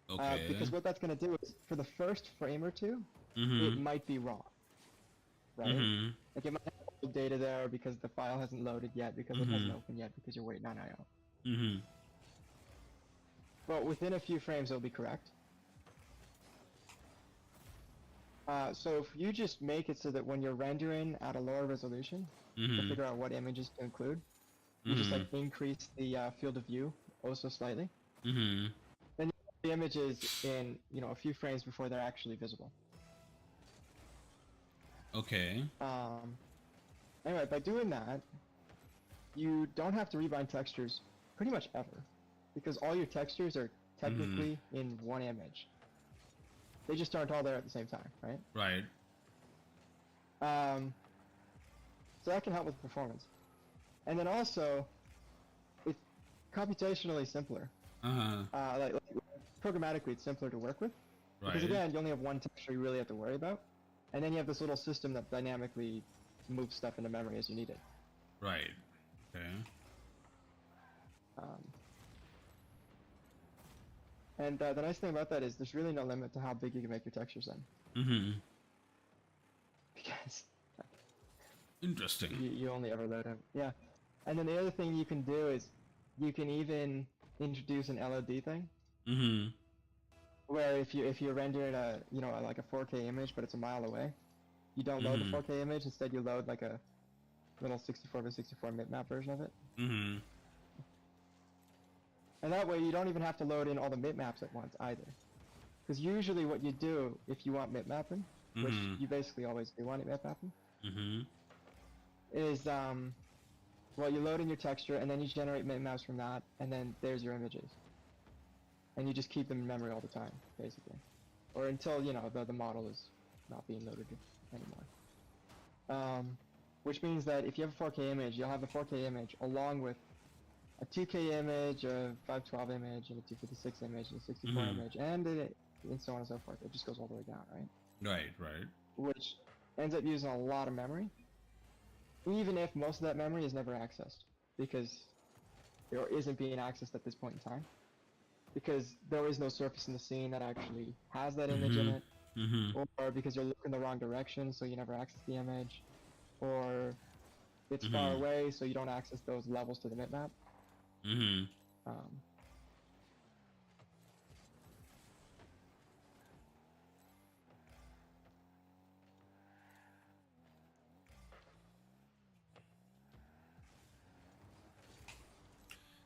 Okay. Because what that's going to do is, for the first frame or two, it Mm-hmm. might be wrong, right? Mm-hmm. Like it might have old data there because the file hasn't loaded yet, because it Mm-hmm. hasn't opened yet, because you're waiting on I/O. Mm-hmm. But within a few frames, it'll be correct. So if you just make it so that when you're rendering at a lower resolution to Mm-hmm. figure out what images to include, you just Mm-hmm. like increase the field of view also slightly, Mm-hmm. then you have the images in a few frames before they're actually visible. Okay. Anyway, by doing that, you don't have to rebind textures pretty much ever, because all your textures are Mm-hmm. technically in one image. They just aren't all there at the same time, right? Right. So that can help with performance. And then also, it's computationally simpler. Uh-huh. Like programmatically, it's simpler to work with. Because Right. again, you only have one texture you really have to worry about. And then you have this little system that dynamically moves stuff into memory as you need it. Right. Okay. Um, and the nice thing about that is there's really no limit to how big you can make your textures then. Mm-hmm. Because Interesting. you only ever load them. Yeah. And then the other thing you can do is you can even introduce an LOD thing, Mm-hmm. where if you're rendering like a 4K image but it's a mile away, you don't load the Mm-hmm. 4K image. Instead, you load like a little 64 by 64 bitmap version of it. Mm-hmm. And that way, you don't even have to load in all the bitmaps at once either. Because usually, what you do if you want bitmapping, which Mm-hmm. you basically always do want bitmapping, Mm-hmm. is well, you load in your texture and then you generate bitmaps from that, and then there's your images. And you just keep them in memory all the time, basically, or until the model is not being loaded anymore. Which means that if you have a 4K image, you'll have a 4K image along with a 2K image, a 512 image, and a 256 image, and a 64 Mm-hmm. image, and so on and so forth. It just goes all the way down, right? Right. Right. Which ends up using a lot of memory, even if most of that memory is never accessed, because it isn't being accessed at this point in time, because there is no surface in the scene that actually has that image in Mm-hmm. it, Mm-hmm. or because you're looking the wrong direction, so you never access the image, or it's far Mm-hmm. away, so you don't access those levels to the bitmap. Mm-hmm. Um,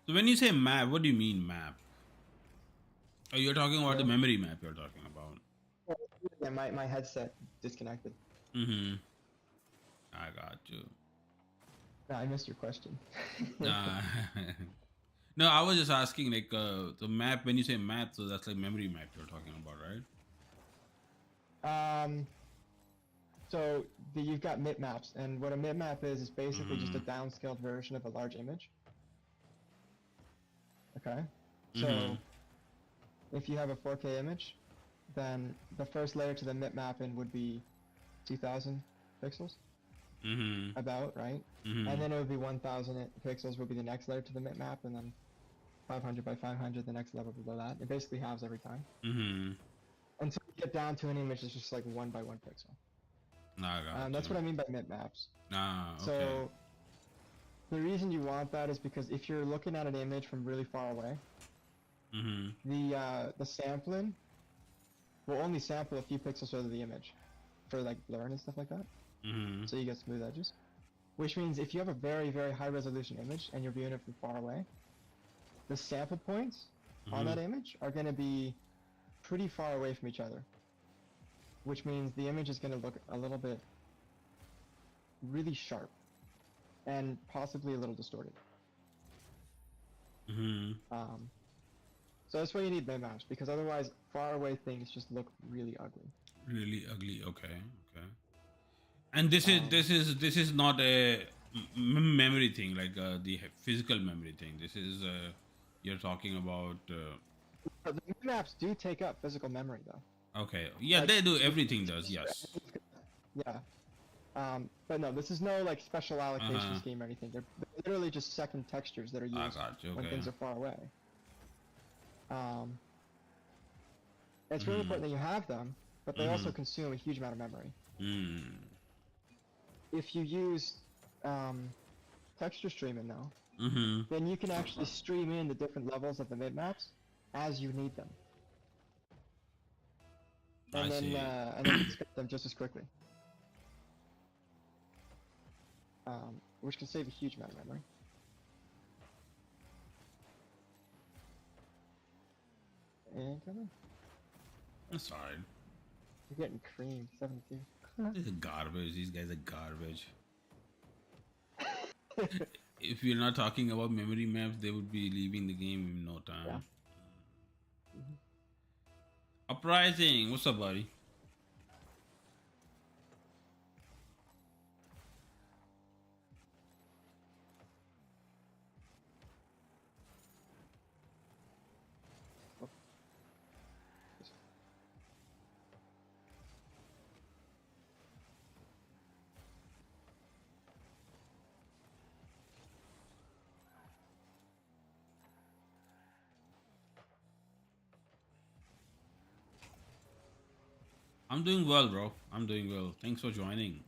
So when you say map, what do you mean map? Oh, you're talking about the Hello? memory map. You're talking about. Yeah, my headset disconnected. Mm-hmm. I got you. No, I missed your question. Nah. No, I was just asking like the map. When you say map, so that's like memory map you're talking about, right? um, so you've got mipmaps, and what a mipmap is basically just a Mm-hmm. downscaled version of a large image. Okay, Mm-hmm. so if you have a 4K image, then the first layer to the mipmap in would be 2,000 pixels, Mm-hmm. about, right? And Mm-hmm. then it would be 1,000 pixels would be the next layer to the mipmap, and then 500 by 500 the next level below that. It basically halves every time. Mm-hmm. Until you get down to an image that's just like 1 by 1 pixel. I got That's you. what I mean by mipmaps. Ah, okay. So the reason you want that is because if you're looking at an image from really far away, Mm-hmm. the sampling will only sample a few pixels out of the image for like blurring and stuff like that. Mm-hmm. So you get smooth edges. Which means if you have a very, very high resolution image and you're viewing it from far away, the sample points on Mm-hmm. that image are going to be pretty far away from each other. Which means the image is going to look a little bit really sharp and possibly a little distorted. Mm-hmm. Um, so that's why you need mipmaps, because otherwise far away things just look really ugly. Really ugly. Okay. Okay. And Um, this is not a memory thing like the physical memory thing. This is you're talking about. but the mipmaps do take up physical memory though. Okay. Yeah, Like, they do. Everything does. Yes. yeah. But no, this is no like special Uh allocation huh. scheme or anything. They're literally just second textures that are I used got you. when Okay. things are far away. Um, it's really Mm-hmm. important that you have them, but they Mm-hmm. also consume a huge amount of memory. Mm. If you use texture streaming though, Mm-hmm. then you can actually stream in the different levels of the mipmaps as you need them, I see. and then expect them just as quickly, which can save a huge amount of memory. And come on, That's alright. you're getting creamed, 72. This is garbage. These guys are garbage. If we're not talking about memory maps, they would be leaving the game in no Yeah. time. Uprising, what's up, buddy? I'm doing well, bro. I'm doing well. Thanks for joining.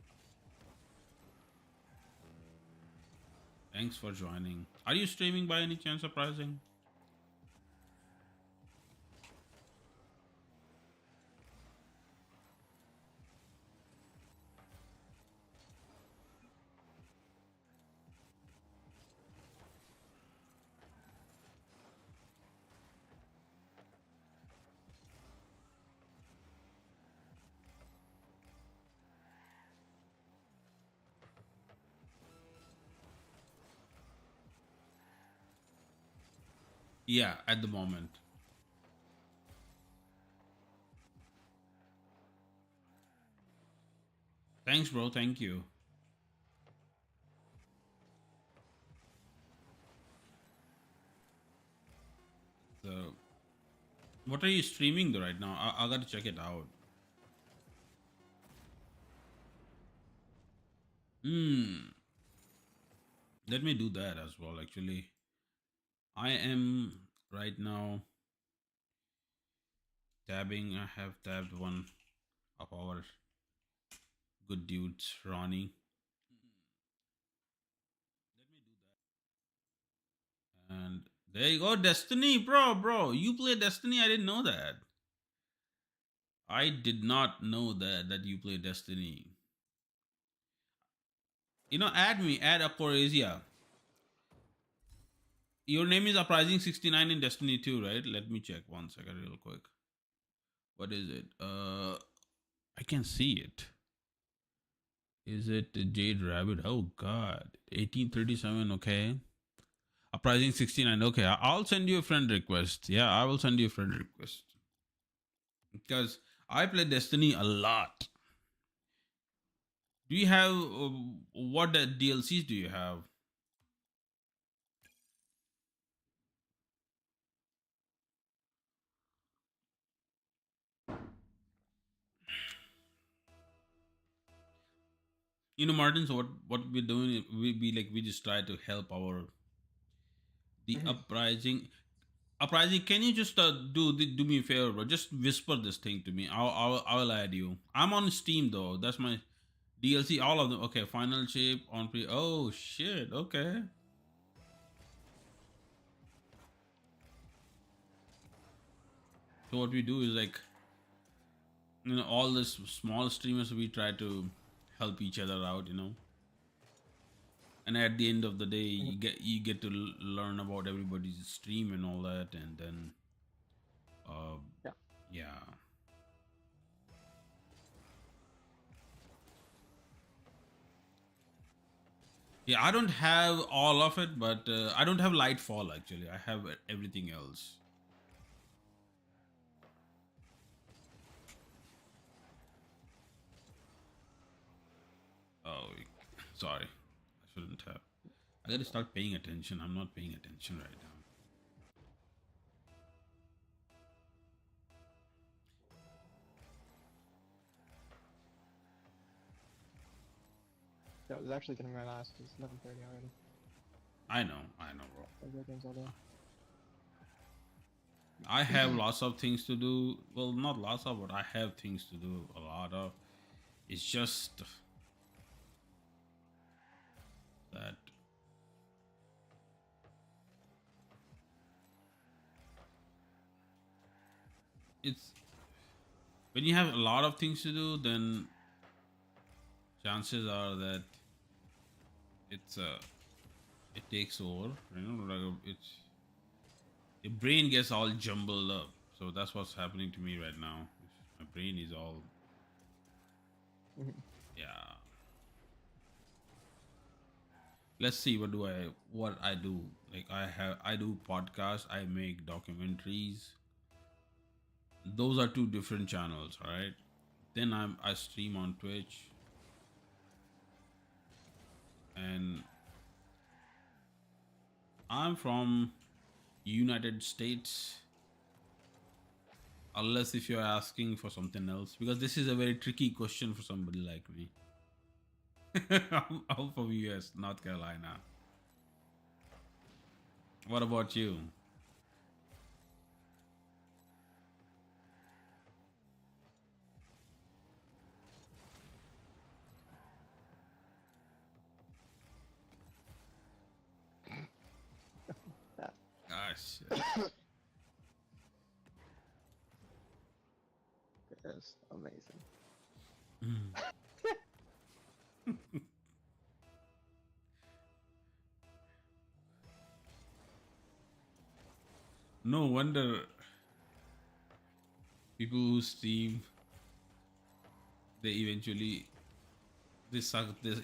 Thanks for joining. Are you streaming by any chance, Uprising? Yeah, at the moment. Thanks, bro. Thank you. So, what are you streaming though right now? I gotta check it out. Hmm. Let me do that as well. Actually, I am right now tabbing. I have tabbed one of our good dudes, Ronnie. Let me do that. And there you go, Destiny, bro. You play Destiny? I didn't know that. I did not know that you play Destiny. You know, add me, add Aquarezia. Your name is Uprising 69 in Destiny 2, right? Let me check one second, real quick. What is it? I can see it. Is it Jade Rabbit? Oh God, 1837. Okay, Uprising 69. Okay, I'll send you a friend request. Yeah, I will send you a friend request because I play Destiny a lot. Do you have what DLCs do you have? You know, Martin. So what we're doing? We just try to help our the Mhm. uprising. Can you just do me a favor, bro? Just whisper this thing to me. I'll add you. I'm on Steam though. That's my DLC. All of them. Okay, final shape on pre. Oh shit. Okay. So what we do is like, all this small streamers, we try to help each other out. And at the end of the day, Mhm. you get to learn about everybody's stream and all that, and then uh Yeah. yeah. Yeah, I don't have all of it, but I don't have Lightfall actually. I have everything else. Oh, sorry. I shouldn't have. I gotta start paying attention. I'm not paying attention right now. Yeah, it was actually getting my last. It's 11:30 already. I know, bro. I play games all day. I have lots of things to do. Well, not lots of, but I have things to do. A lot of. It's just that it's when you have a lot of things to do, then chances are that it's it takes over. Like it's your brain gets all jumbled up. So that's what's happening to me right now. My brain is all Mhm. yeah. Let's see what I do. Like I do podcasts, I make documentaries. Those are two different channels, right? Then I stream on Twitch, and I'm from United States. Unless if you're asking for something else, because this is a very tricky question for somebody like me. I'm from US, North Carolina. What about you? That Ah, shit. is amazing. No wonder people who stream they eventually they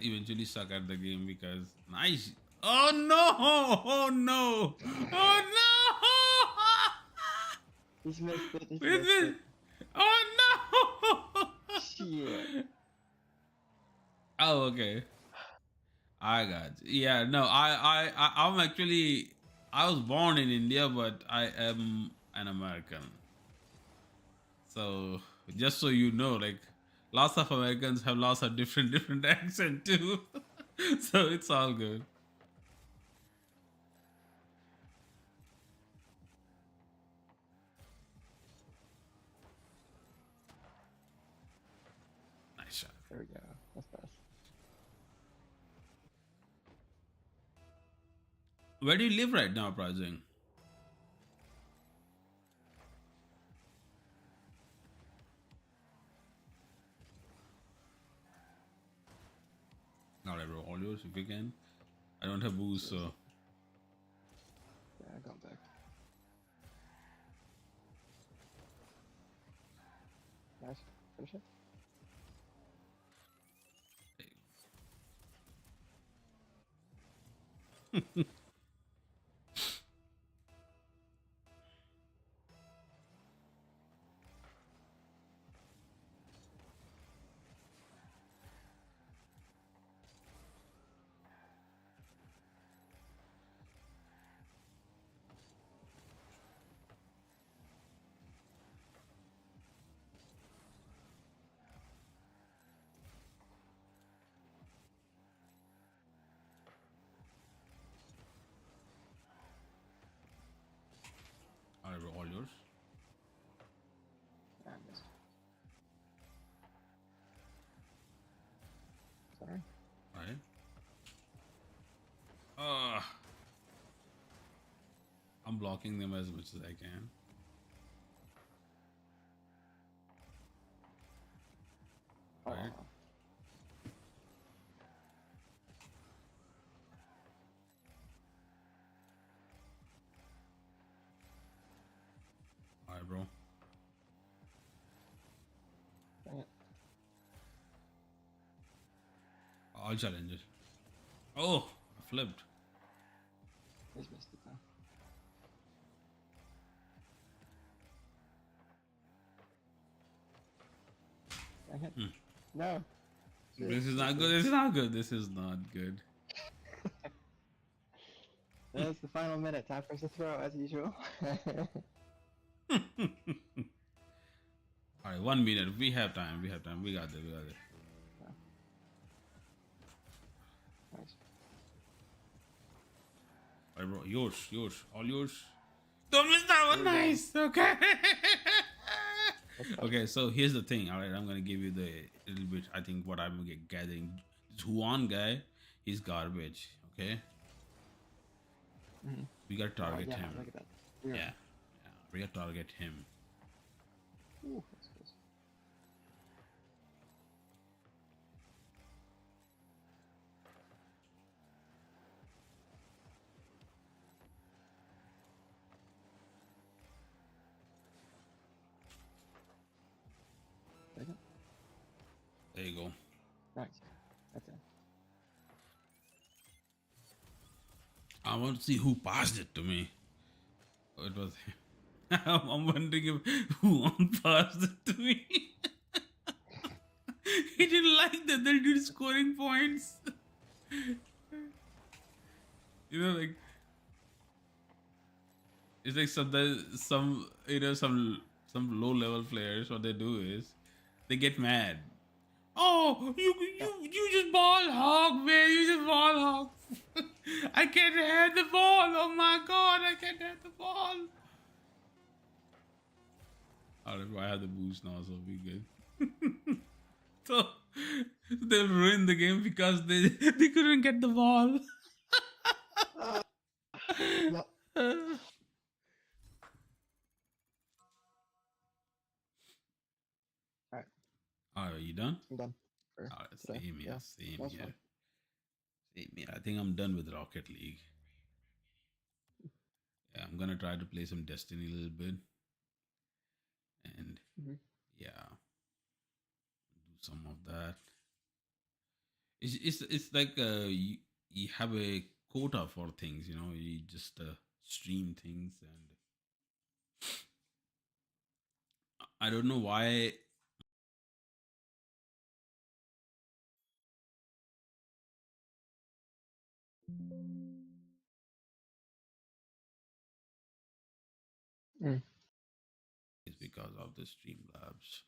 eventually suck at the game because nice. Oh no! Oh no! Oh He's missed it. He's no! Wait, missed wait. it. Oh no! Shit. Oh, okay. I got you. Yeah, no, I'm actually I was born in India, but I am an American. So just so you know, like lots of Americans have lots of different accent too. So it's all good. Nice shot. There we go. That's best. Where do you live right now, Pricing? Not ever all yours if you can. I don't have booze, so I'm going back. Nice. Finish it. Alright, bro, all yours. I missed. Sorry. Alright. Uh, I'm blocking them as much as I can. Alright. Oh. Alright, bro. Dang it. I'll challenge it. Oh, I flipped. He's missed it though. Dang it. No. This is not good. This is not good. This is not good. That's the final minute. Time for us to throw as usual. Alright, 1 minute. We have time. We have time. We got this. We got this. Nice. Alright, bro. Yours. Yours. All yours. Don't miss that one. Nice. Okay. Okay, so here's the thing. Alright, I'm gonna give you the little bit. I think what I'm gathering. This Juan guy, he's garbage. Okay. Mm-hmm. We gotta target yeah, him. look at that. Yeah. We gotta target him. Ooh, that's good. Take it. There you go. Nice. That's it. I want to see who passed it to me. Oh, it was him. I'm wondering if who passed it to me. He didn't like that they did scoring points. You know, like it's like some some low level players. What they do is they get mad. Oh, you just ball hog, man. You just ball hog. I can't have the ball. Oh my god, I can't have the ball. Alright, I have the boost now, so we good. So they'll ruin the game because they couldn't get the ball. No. Alright, Alright, you done? I'm done. For Alright, today. same here, Yeah, same that was here. fun. Same here. I think I'm done with Rocket League. Yeah, I'm gonna try to play some Destiny a little bit. And yeah, do some of that. It's like you have a quota for things, you know. You just stream things, and I don't know why. Mm. It's because of the Streamlabs.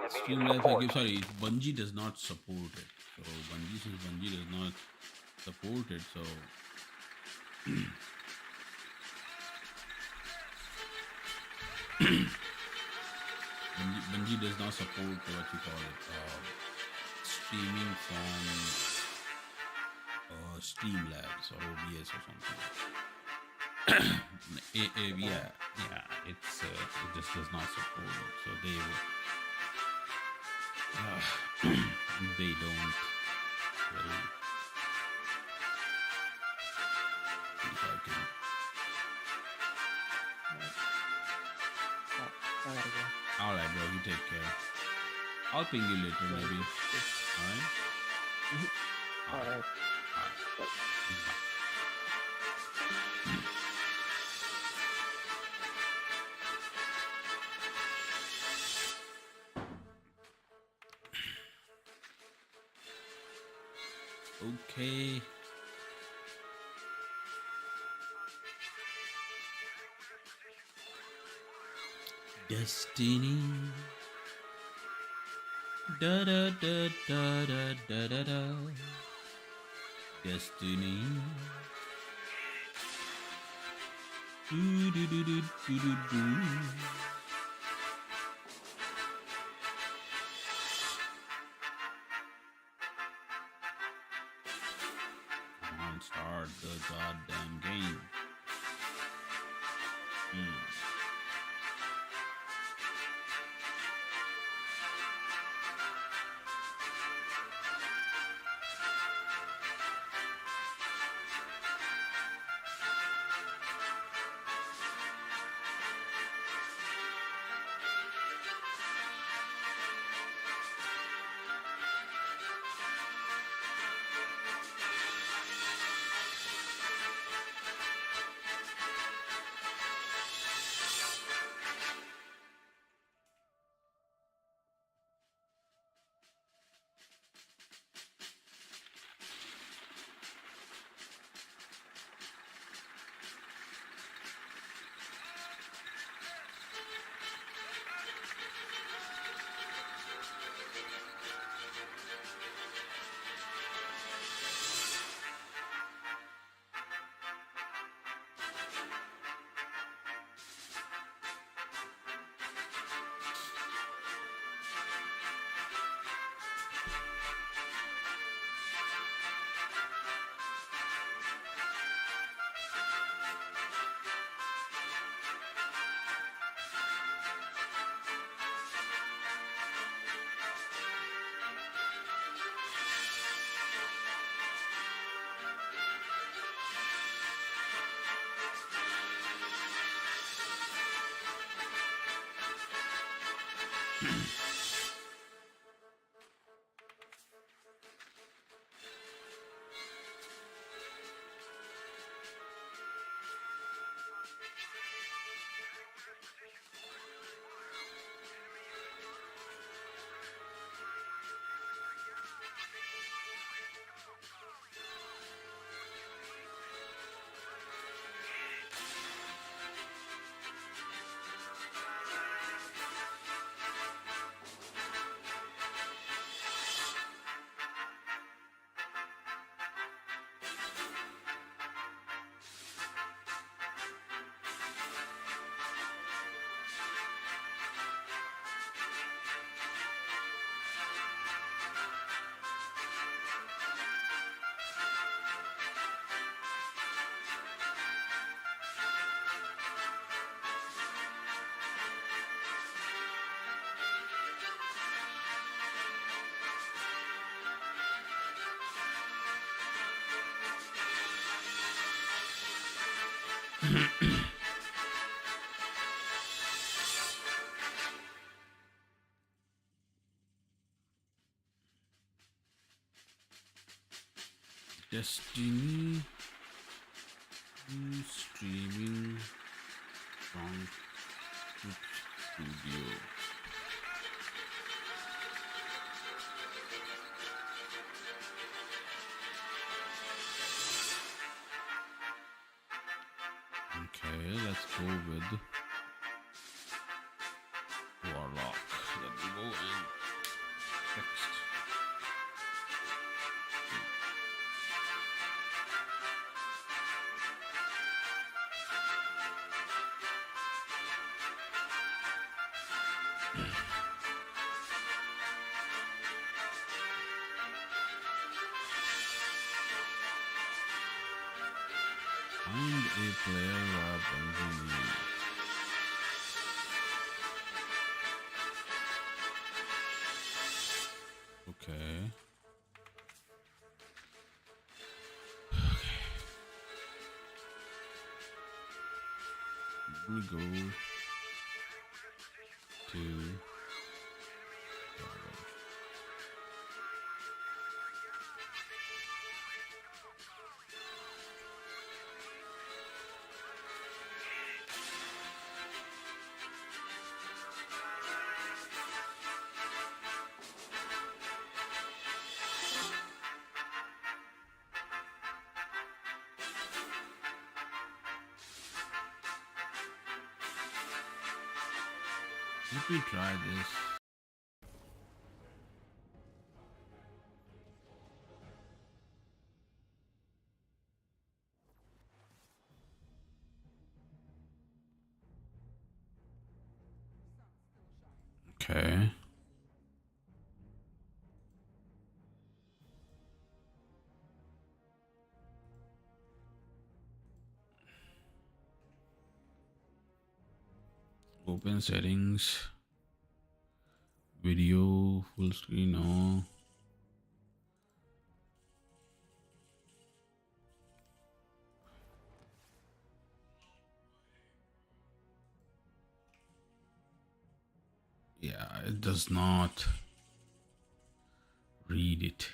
Streamlabs, I give sorry, Bungie does not support it. So since Bungie does not support it, so Bungie does not support what you call it, streaming from Streamlabs or OBS or something. Yeah, it just does not support it. So they don't really. I gotta go. All right, bro. You take care. I'll ping you later, Yeah, maybe. sure. All right. All All right. right. All right. Bye. Okay. Destiny. Da da da da da da da da. Destiny. Do do do do do do do. Come on, start the goddamn game. Destiny streaming from studio. Okay, let's go with Warlock. Let me go and text. Find a player weapon. Okay. Let me go. to. Let me try this. Okay. Open settings. Video full screen. No. Yeah, it does not read it.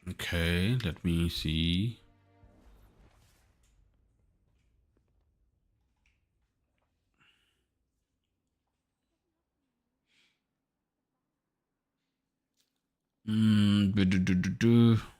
Okay, let me see. Do, do, do, do, do.